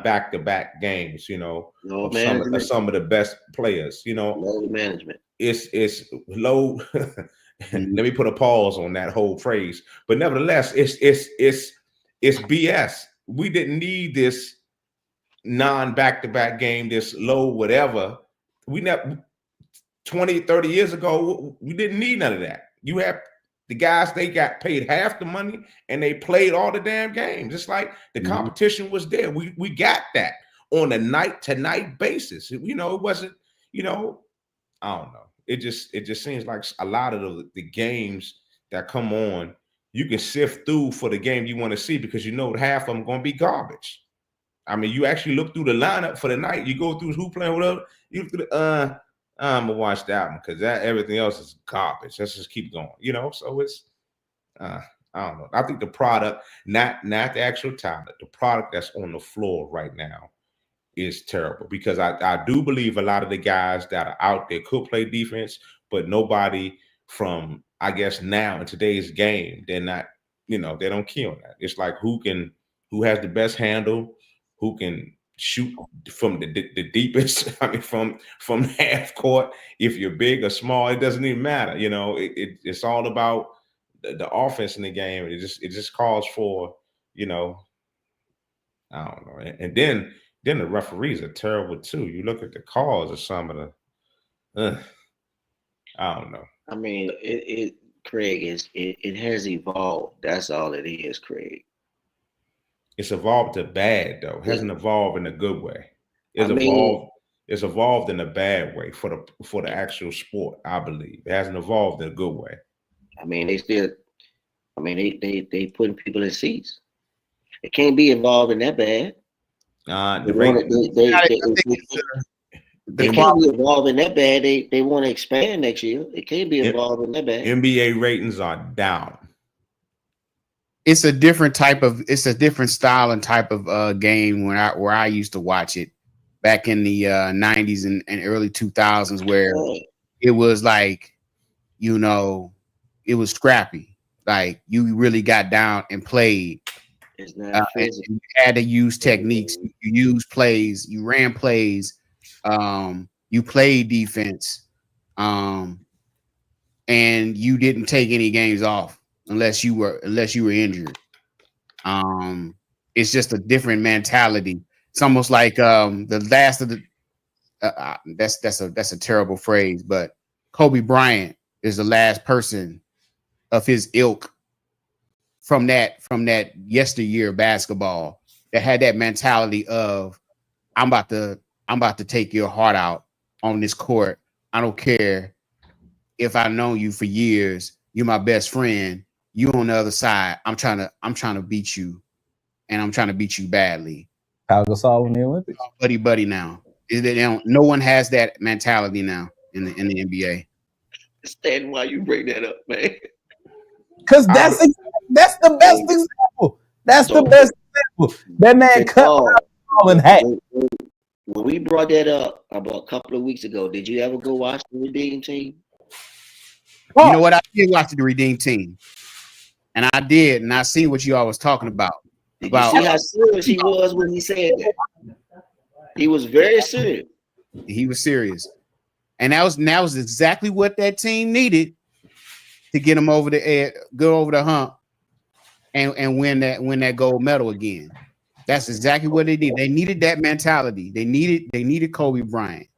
back-to-back games, you know, some of the best players, you know. Load management. It's low. Let me put a pause on that whole phrase. But nevertheless, it's BS. We didn't need this back-to-back game, this low whatever. We never 20, 30 years ago, we didn't need none of that. You have the guys, they got paid half the money and they played all the damn games. It's like the competition was there. We got that on a night-to-night basis. You know, it wasn't, you know, I don't know. It just seems like a lot of the games that come on, you can sift through for the game you want to see because you know half of them going to be garbage. I mean, you actually look through the lineup for the night. You go through who playing whatever. You look through the I'm gonna watch that one because that everything else is garbage. Let's just keep going. You know, so it's I don't know. I think the product, not the actual talent, the product that's on the floor right now is terrible because I do believe a lot of the guys that are out there could play defense, but nobody from I guess now in today's game, they're not, you know, they don't kill that. It's like who has the best handle, who can shoot from the deepest, I mean from half court. If you're big or small, it doesn't even matter. You know, it's all about the offense in the game. It just calls for, you know, I don't know. And then the referees are terrible too. You look at the calls of some of the, I don't know. I mean, Craig, it has evolved. That's all it is, Craig. It's evolved to bad though. It hasn't evolved in a good way. It's evolved in a bad way for the actual sport. I believe it hasn't evolved in a good way. I mean, they putting people in seats. It can't be involved in that bad. They can't be involved in that bad. They want to expand next year. It can't be involved in that bad. NBA ratings are down. It's a different style and type of game where I used to watch it back in the 90s and early 2000s, where it was like, you know, it was scrappy. Like you really got down and played. It's not and you had to use techniques. You use plays. You ran plays. You played defense. And you didn't take any games off unless you were injured. It's just a different mentality. It's almost like the last of the. That's a terrible phrase, but Kobe Bryant is the last person of his ilk from that yesteryear basketball that had that mentality of I'm about to take your heart out on this court. I don't care if I've known you for years. You're my best friend. You on the other side. I'm trying to beat you, and I'm trying to beat you badly. Pau Gasol in the Olympics. Buddy now. No one has that mentality now in the NBA. Understand why you bring that up, man. Because that's the best example. That's the best example. That man cut all in half. When we brought that up about a couple of weeks ago, did you ever go watch the Redeem Team? You know what? I did watch the Redeem Team. And I see what you all was talking about. Did you see how serious he was when he said that? He was very serious. He was serious. And that was exactly what that team needed to get them over the edge, go over the hump, and win that gold medal again. That's exactly what they did. They needed that mentality. They needed Kobe Bryant.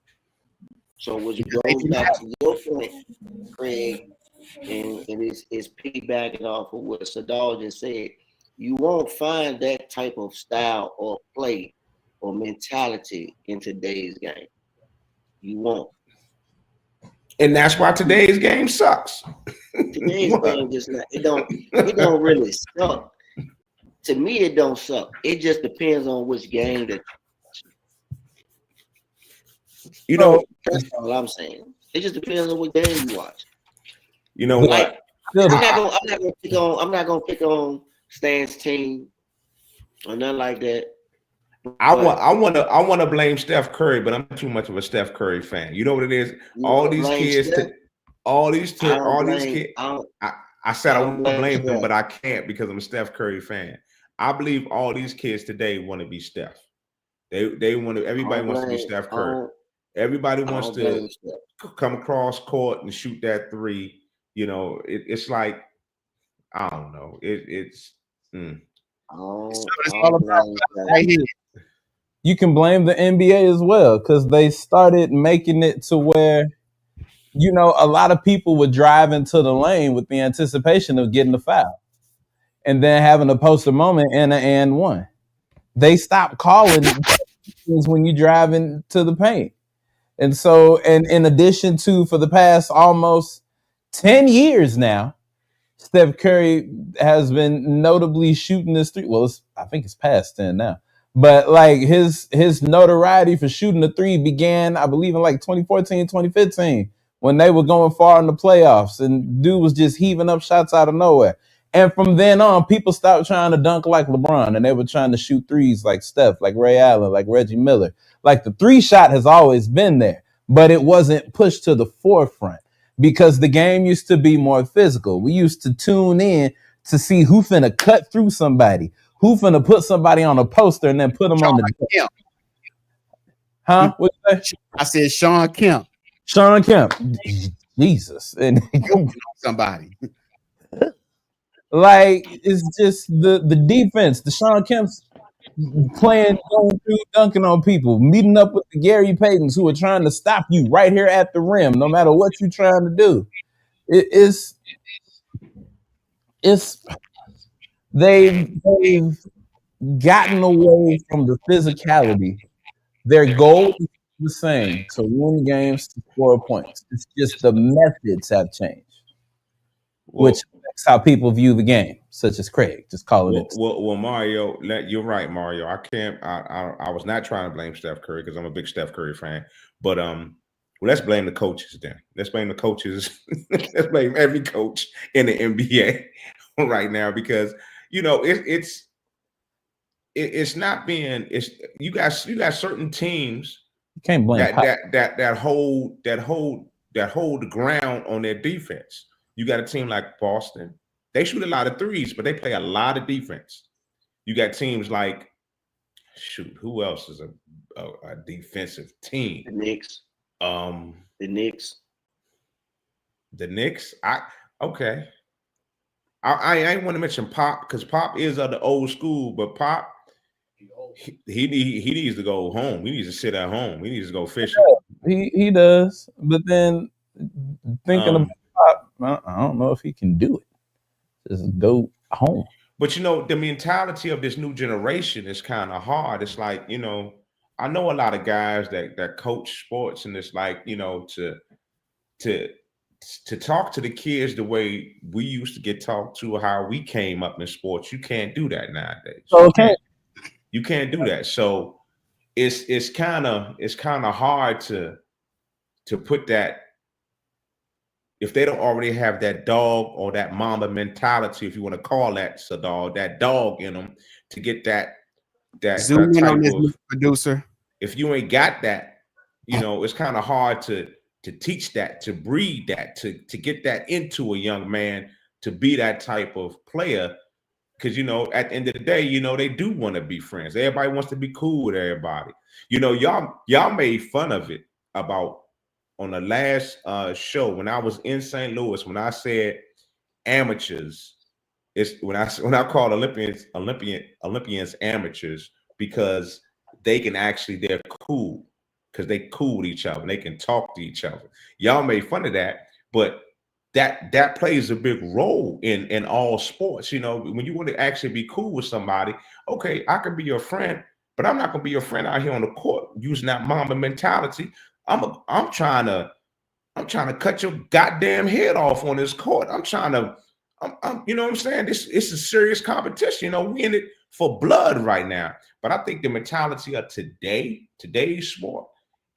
So was it going back to your point, Craig, and it's piggybacking off of what Sadal just said. You won't find that type of style or play or mentality in today's game. You won't. And that's why today's game sucks. Today's game just not, it don't really suck. To me, it don't suck. It just depends on which game that you know. That's all I'm saying. It just depends on what game you watch. You know like, what? I'm not gonna pick on Stan's team or nothing like that. I want to blame Steph Curry, but I'm too much of a Steph Curry fan. You know what it is? All these kids, I said I want to blame them, but I can't because I'm a Steph Curry fan. I believe all these kids today want to be Steph. They want to. Everybody wants to be Steph Curry. Everybody wants to come across court and shoot that three. You know, it's like I don't know. It's all about right here. You can blame the NBA as well because they started making it to where, you know, a lot of people would drive into the lane with the anticipation of getting the foul and then having a post a moment and an and one. They stopped calling when you drive into the paint. And so, and in addition to, for the past almost 10 years now, Steph Curry has been notably shooting this three. Well, I think it's past 10 now. But like his notoriety for shooting the three began, I believe, in like 2014, 2015, when they were going far in the playoffs and dude was just heaving up shots out of nowhere. And from then on, people stopped trying to dunk like LeBron and they were trying to shoot threes like Steph, like Ray Allen, like Reggie Miller. Like the three shot has always been there, but it wasn't pushed to the forefront because the game used to be more physical. We used to tune in to see who finna cut through somebody, who finna put somebody on a poster and then put them on the Kemp. Huh? What you say? I said Sean Kemp. Sean Kemp. Jesus. And somebody. Like, it's just the defense. The Sean Kemp's playing, going through, dunking on people, meeting up with the Gary Paytons who are trying to stop you right here at the rim, no matter what you're trying to do. It's they've gotten away from the physicality. Their goal is the same: to win games, to score points. It's just the methods have changed, which affects how people view the game, such as Craig. Just call it. Well, Mario, you're right, Mario. I was not trying to blame Steph Curry because I'm a big Steph Curry fan, but let's blame the coaches then. Let's blame the coaches. Let's blame every coach in the NBA right now because it's not being. You got certain teams. You can't blame that hold the ground on their defense. You got a team like Boston. They shoot a lot of threes, but they play a lot of defense. You got teams like, who else is a defensive team? The Knicks. The Knicks. I ain't want to mention Pop because Pop is of the old school, but Pop he needs to go home. He needs to sit at home. He needs to go fishing. He does, but then thinking about Pop, I don't know if he can do it. Just go home. But the mentality of this new generation is kind of hard. It's like, I know a lot of guys that coach sports, and it's like, to talk to the kids the way we used to get talked to, how we came up in sports. You can't do that nowadays. Okay. You can't do that. So it's kind of hard to put that. If they don't already have that dog or that mama mentality, if you want to call that a dog, that dog in them, to get that Zoom in on this producer. If you ain't got that, it's kind of hard to teach that, to breed that, to get that into a young man, to be that type of player. Because at the end of the day, they do want to be friends. Everybody wants to be cool with everybody. Y'all made fun of it about. On the last show, when I was in St. Louis, when I said amateurs, it's when I call Olympians amateurs because they're cool because they cool with each other and they can talk to each other. Y'all made fun of that, but that plays a big role in all sports. When you want to actually be cool with somebody, okay, I can be your friend, but I'm not gonna be your friend out here on the court using that mama mentality. I'm trying to cut your goddamn head off on this court. I'm you know what I'm saying? It's a serious competition. We in it for blood right now. But I think the mentality of today's sport,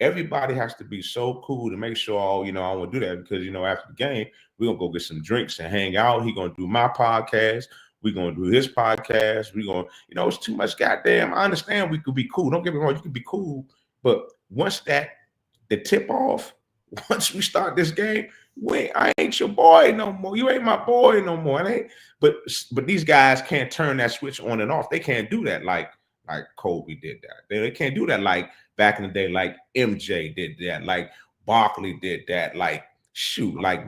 everybody has to be so cool to make sure, I want to do that because, after the game, we're going to go get some drinks and hang out. He's going to do my podcast. We're going to do his podcast. We're going to, it's too much goddamn. I understand we could be cool. Don't get me wrong. You could be cool. But once the tip off, once we start this game, I ain't your boy no more. You ain't my boy no more. But these guys can't turn that switch on and off. They can't do that like Kobe did that. They can't do that like back in the day, like MJ did that, like Barkley did that, like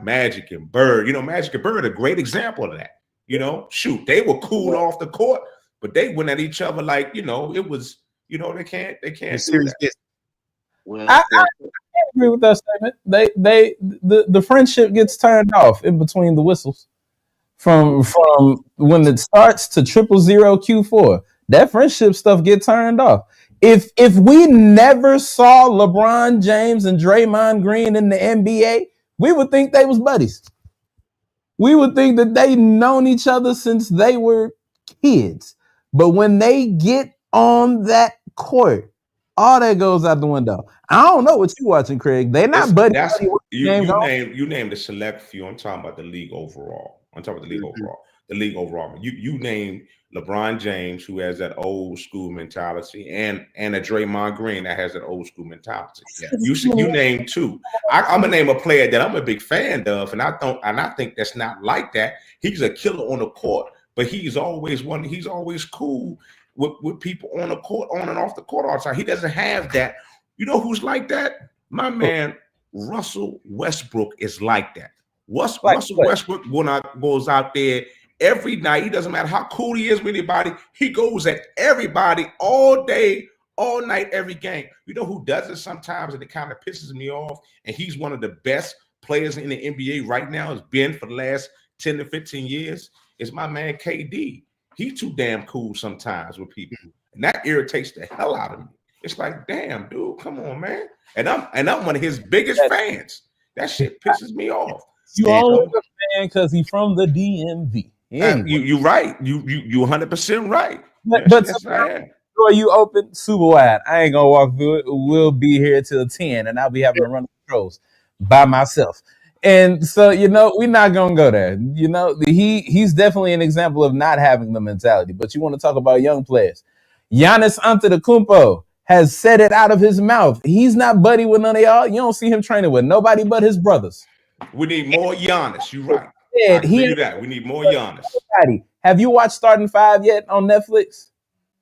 Magic and Bird. Magic and Bird are a great example of that. They were cool off the court, but they went at each other like, it was, they can't do that. Well, I agree with that statement. The friendship gets turned off in between the whistles. From when it starts to 000 Q4, that friendship stuff get turned off. If we never saw LeBron James and Draymond Green in the NBA, we would think they was buddies. We would think that they known each other since they were kids. But when they get on that court, all that goes out the window. I don't know what you watching, Craig. They're not buddy. That's you game named a select few. I'm talking about the league overall. I'm talking about the league overall. The league overall. You named LeBron James, who has that old school mentality, and a Draymond Green that has that old school mentality. Yeah. You named two. I'm gonna name a player that I'm a big fan of, and I think that's not like that. He's a killer on the court, but he's always cool with people on the court, on and off the court all the time. He doesn't have that. You know who's like that? My man Russell Westbrook is like that. Russell Westbrook goes out there every night. He doesn't matter how cool he is with anybody. He goes at everybody all day, all night, every game. You know who does it sometimes, and it kind of pisses me off? And he's one of the best players in the NBA right now. Has been for the last 10 to 15 years. Is my man KD. He's too damn cool sometimes with people, and that irritates the hell out of me. It's like, damn, dude, come on, man. And I'm one of his biggest fans. That shit pisses me off. You always a fan because he's from the DMV. Anyway. You right. You 100% right. But door you open super wide. I ain't gonna walk through it. We'll be here till 10, and I'll be having to run the controls by myself. And so, we're not gonna go there. He's definitely an example of not having the mentality. But you want to talk about young players. Giannis Antetokounmpo has said it out of his mouth. He's not buddy with none of y'all. You don't see him training with nobody but his brothers. We need more Giannis. You're right. I agree that. We need more Giannis. Have you watched Starting Five yet on Netflix?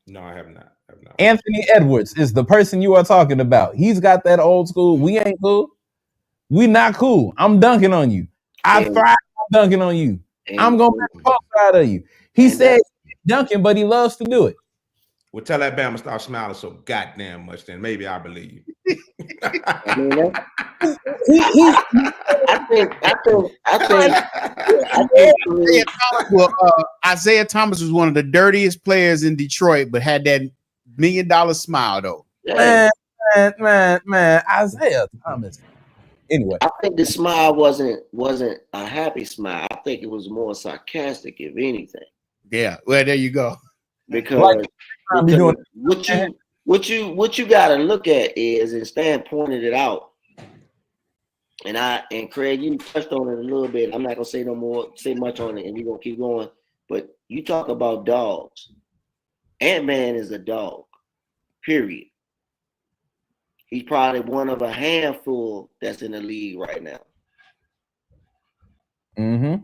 No, I have not. Anthony Edwards is the person you are talking about. He's got that old school. We ain't cool. We not cool. I'm dunking on you. I thrive on dunking on you. I'm gonna make the post out of you. He said dunking, but he loves to do it. Well, tell that Bama stop smiling so goddamn much. Then maybe I believe you. Isaiah Thomas was one of the dirtiest players in Detroit, but had that $1 million smile though. Man, Isaiah Thomas. Anyway, I think the smile wasn't a happy smile. I think it was more sarcastic, if anything. Yeah, well, there you go. Because what you got to look at is, and Stan pointed it out, and Craig, you touched on it a little bit. I'm not gonna say much on it, and we're gonna keep going. But you talk about dogs. Ant-Man is a dog. Period. He's probably one of a handful that's in the league right now. Mm-hmm.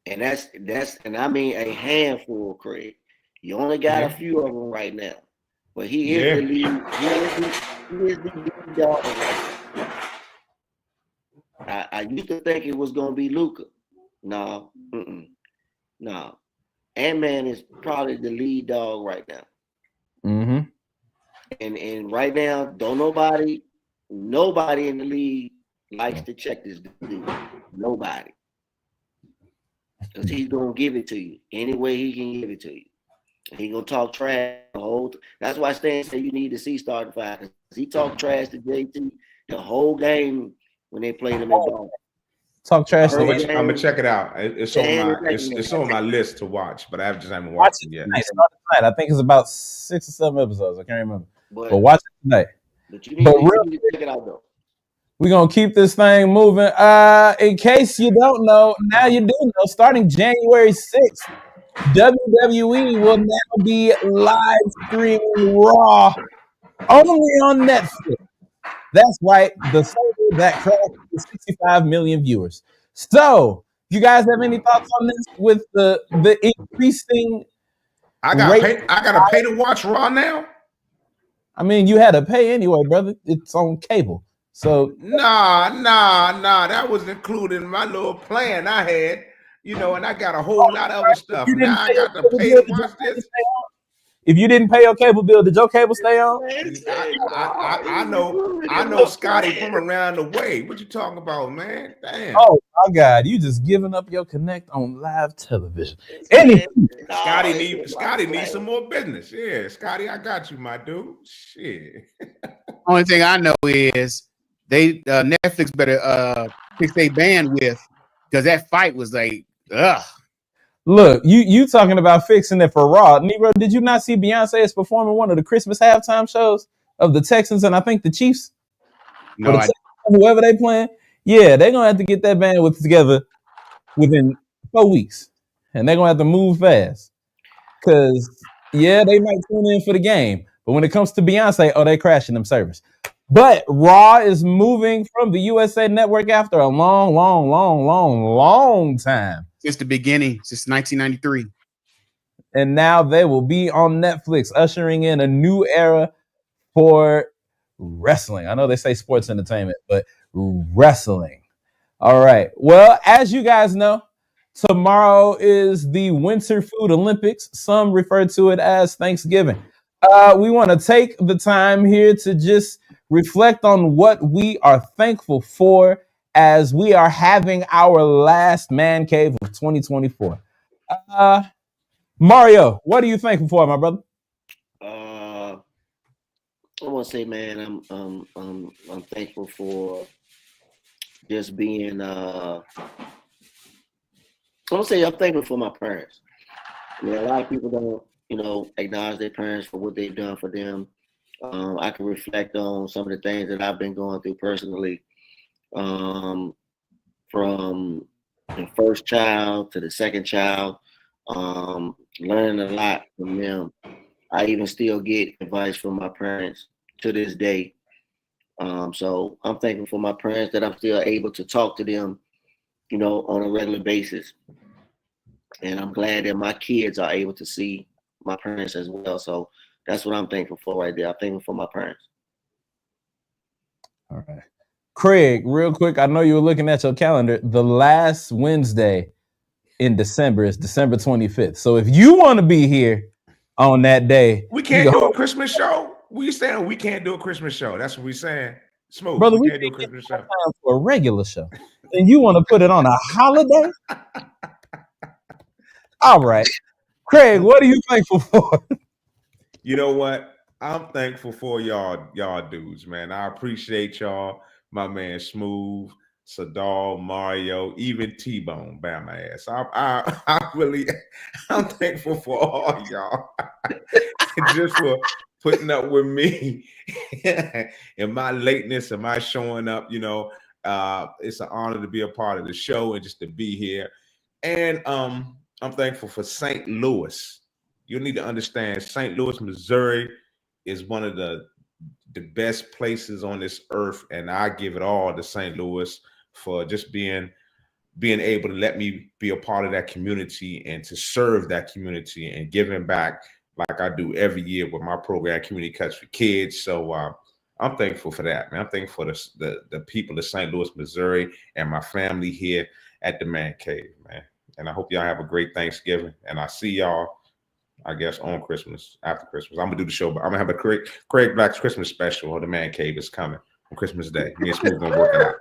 And that's I mean a handful, Craig. You only got a few of them right now, but he is the lead. He is the lead dog right now. I used to think it was gonna be Luka. No, no. Ant-Man is probably the lead dog right now. Mm-hmm. And right now, don't nobody in the league likes to check this dude. Nobody. Because he's gonna give it to you any way he can give it to you. He gonna talk trash the whole. That's why Stan said you need to see Starting Five. He talked trash to JT the whole game when they played him in ball. Talk trash. I'm gonna check it out. It's on my list to watch, but I just haven't watched it yet. Tonight. I think it's about 6 or 7 episodes. I can't remember. But watch it tonight. But you need to check it out though. We're gonna keep this thing moving. In case you don't know, now you do know. Starting January 6th, WWE will now be live streaming Raw only on Netflix. That's right, the server that crashed with 65 million viewers. So, you guys have any thoughts on this with the increasing? I gotta pay to watch Raw now. I mean, you had to pay anyway, brother. It's on cable. So nah. That was included in my little plan I had, and I got a whole lot of other stuff. Now I got to pay to watch this. If you didn't pay your cable bill, did your cable stay on? I know Scotty from around the way. What you talking about, man? Damn. Oh my God, you just giving up your connect on live television. Anyway, Scotty needs some more business. Yeah, Scotty, I got you, my dude. Shit. Only thing I know is they Netflix better fix their bandwidth because that fight was like, ugh. Look, you talking about fixing it for Raw. Negro, did you not see Beyonce is performing one of the Christmas halftime shows of the Texans and I think the Chiefs? No, whoever they playing. Yeah, they're gonna have to get that bandwidth together within 4 weeks. And they're gonna have to move fast. Cause yeah, they might tune in for the game. But when it comes to Beyonce, oh, they crashing them servers. But Raw is moving from the USA Network after a long time. Since the beginning, since 1993. And now they will be on Netflix, ushering in a new era for wrestling. I know they say sports entertainment, but wrestling. All right. Well, as you guys know, tomorrow is the Winter Food Olympics. Some refer to it as Thanksgiving. We want to take the time here to just reflect on what we are thankful for as we are having our last man cave of 2024. Mario, what are you thankful for, my brother? I want to say, man, I'm thankful for just being. I want to say I'm thankful for my parents. I mean, a lot of people don't, acknowledge their parents for what they've done for them. I can reflect on some of the things that I've been going through personally, from the first child to the second child, learning a lot from them. I even still get advice from my parents to this day. So I'm thankful for my parents that I'm still able to talk to them, on a regular basis. And I'm glad that my kids are able to see my parents as well. So that's what I'm thankful for right there. I'm thankful for my parents. All right. Craig, real quick, I know you were looking at your calendar. The last Wednesday in December is December 25th. So if you want to be here on that day, we can't do a Christmas show. We saying we can't do a Christmas show. That's what we're saying. Smoove, brother, we can't do a Christmas show. For a regular show. And you want to put it on a holiday? All right. Craig, what are you thankful for? You know what? I'm thankful for y'all dudes, man. I appreciate y'all. My man Smoove, Sadal, Mario, even T-Bone, bam my ass. I'm thankful for all y'all. Just for putting up with me and my lateness and my showing up. It's an honor to be a part of the show and just to be here. And I'm thankful for St. Louis. You need to understand, St. Louis, Missouri is one of the best places on this earth, and I give it all to St. Louis for just being able to let me be a part of that community and to serve that community and giving back like I do every year with my program, Community Cuts for Kids. So I'm thankful for that, man. I'm thankful for the people of St. Louis, Missouri, and my family here at the Man Cave, man. And I hope y'all have a great Thanksgiving. And I see y'all, I guess, on Christmas, after Christmas. I'm gonna do the show, but I'm gonna have a Craig Black's Christmas special, or the Man Cave is coming on Christmas Day. Me and Smoove gonna work it out.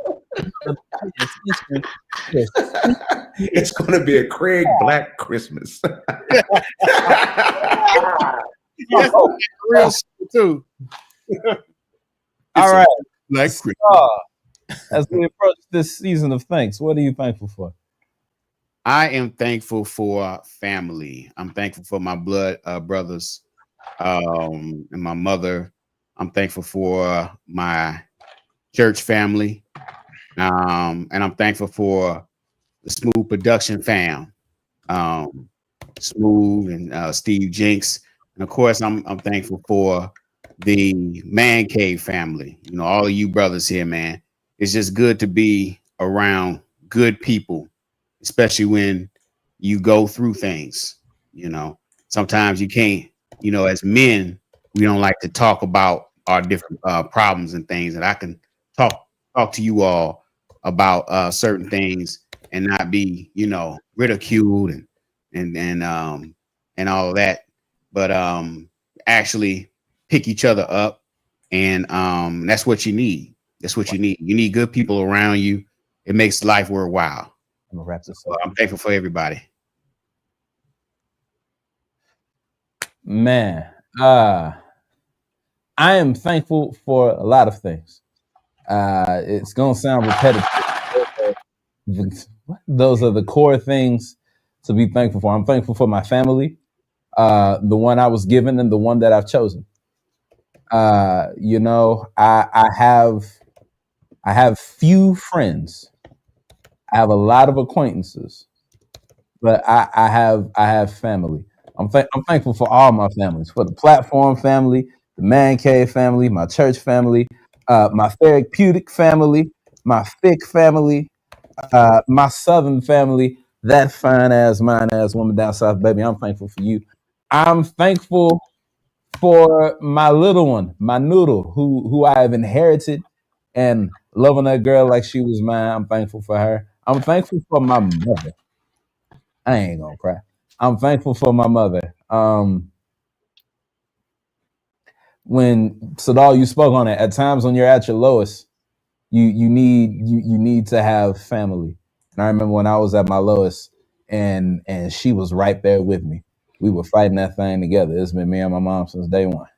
It's gonna be a Craig Black Christmas. Real too. All right. Like as we approach this season of thanks, what are you thankful for? I am thankful for family. I'm thankful for my blood brothers and my mother. I'm thankful for my church family. And I'm thankful for the Smoooth Production fam. Smoove and Steve Jinks. And of course, I'm thankful for the Man Cave family. All of you brothers here, man. It's just good to be around good people, especially when you go through things. Sometimes you can't, as men, we don't like to talk about our different problems and things. And I can talk to you all about certain things and not be, ridiculed and all of that. But actually pick each other up, and that's what you need. That's what you need. You need good people around you. It makes life worthwhile. I'm gonna wrap this So up. I'm thankful for everybody. Man, I am thankful for a lot of things. It's gonna sound repetitive. Those are the core things to be thankful for. I'm thankful for my family, the one I was given and the one that I've chosen. You know, I have few friends. I have a lot of acquaintances, but I have family. I'm thankful for all my families, for the platform family, the man cave family, my church family, my therapeutic family, my thick family, my southern family, that fine ass, mine ass woman down south, baby. I'm thankful for you. I'm thankful for my little one, my noodle, who I have inherited and loving that girl like she was mine. I'm thankful for her. I'm thankful for my mother. I ain't gonna cry. I'm thankful for my mother. When Sadal, you spoke on it. At times when you're at your lowest, you need to have family. And I remember when I was at my lowest, and she was right there with me. We were fighting that thing together. It's been me and my mom since day one.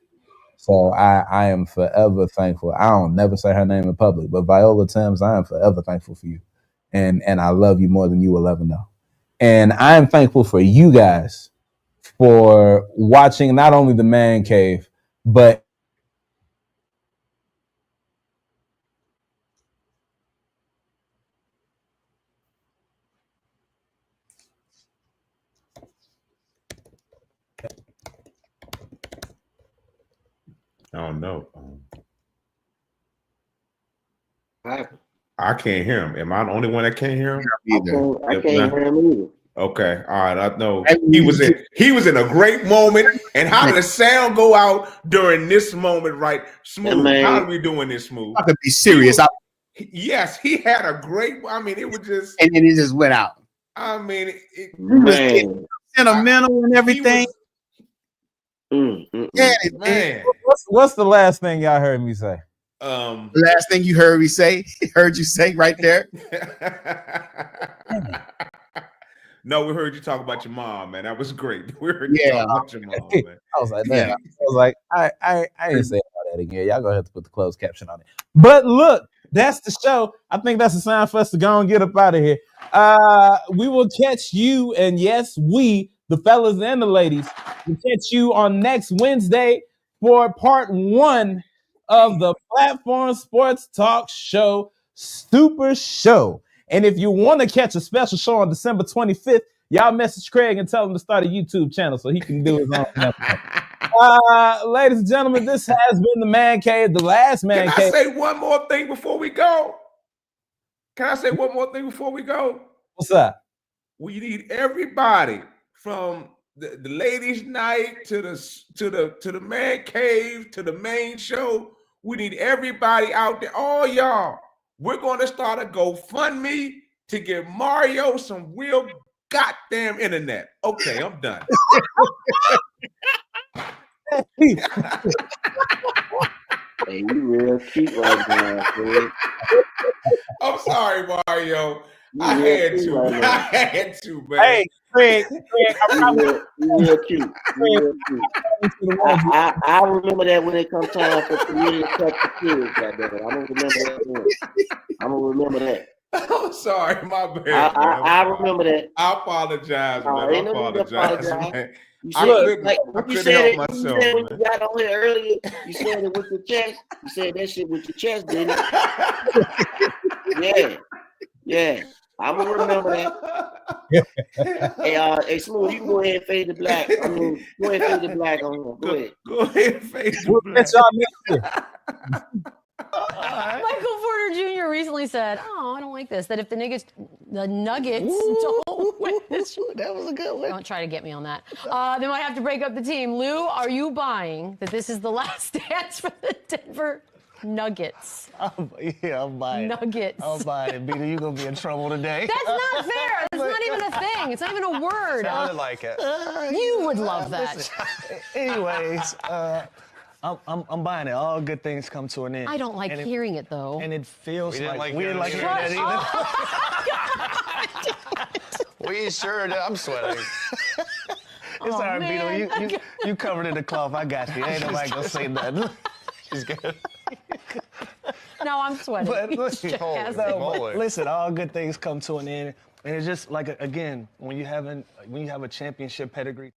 So I am forever thankful. I don't never say her name in public, but Viola Timms, I am forever thankful for you. And I love you more than you will ever know. And I am thankful for you guys for watching not only the Man Cave, but I don't know. I can't hear him. Am I the only one that can't hear him? I can't hear him either. Okay, all right. I know he was in a great moment. And how did the sound go out during this moment? Right, Smooth. How are we doing this, Smooth? I could be serious. Yes, he had a great. I mean, it was just, and then it just went out. I mean, sentimental and everything. Yeah, man. What's the last thing y'all heard me say? The last thing you heard me say, heard you say right there. No, we heard you talk about your mom, man. That was great. We heard you talk about your mom, man. I was like, man. I ain't saying all that again. Y'all gonna have to put the closed caption on it. But look, that's the show. I think that's a sign for us to go and get up out of here. We will catch you, and yes, we, the fellas and the ladies, will catch you on next Wednesday for part 1 of the Platform Sports Talk Show Super Show. And if you want to catch a special show on December 25th, y'all message Craig and tell him to start a YouTube channel so he can do his own. Ladies and gentlemen, this has been the Man Cave, the last Man Cave. Can I say one more thing before we go? What's that? We need everybody from the ladies' night to the Man Cave to the main show. We need everybody out there, all y'all. We're going to start a GoFundMe to give Mario some real goddamn internet. Okay, I'm done. Hey, you real cute right now, Craig. I'm sorry, Mario. I had to, man. Hey, Craig, you real cute. I remember that when it comes time for community touch the kids. I'm gonna remember that. I'm gonna remember that. I'm sorry, my bad. I remember that. I apologize, man. I apologize, man. You said, like I you couldn't said help it. myself, You said when man. you got on here earlier. You said it with your chest. You said that shit with your chest, didn't it? Yeah. I'm gonna remember that. Hey, Smooth, you can go ahead and fade the black. Go ahead and fade the black on him. Go ahead. Go ahead and fade the black. Catch y'all next year. Michael Porter Jr. recently said, "Oh, I don't like this. That if the Nuggets don't win this, that was a good one. Don't try to get me on that. They might have to break up the team." Lou, are you buying that this is the last dance for the Denver Nuggets? I'm buying. Nuggets. I'm buying it. Beta, you're gonna be in trouble today. That's not fair. That's not even a thing. It's not even a word. Sounded like it. You would love that. Listen, anyways, I'm buying it. All good things come to an end. I don't like hearing it though. And it feels We didn't like like we didn't like hearing hearing that that either. We sure did. I'm sweating. It's all right, man. Beto. You covered in the cloth. I got you. Ain't nobody gonna say nothing. She's good. No, I'm sweating. But listen, Jackass. listen, all good things come to an end, and it's just like again when you have a championship pedigree.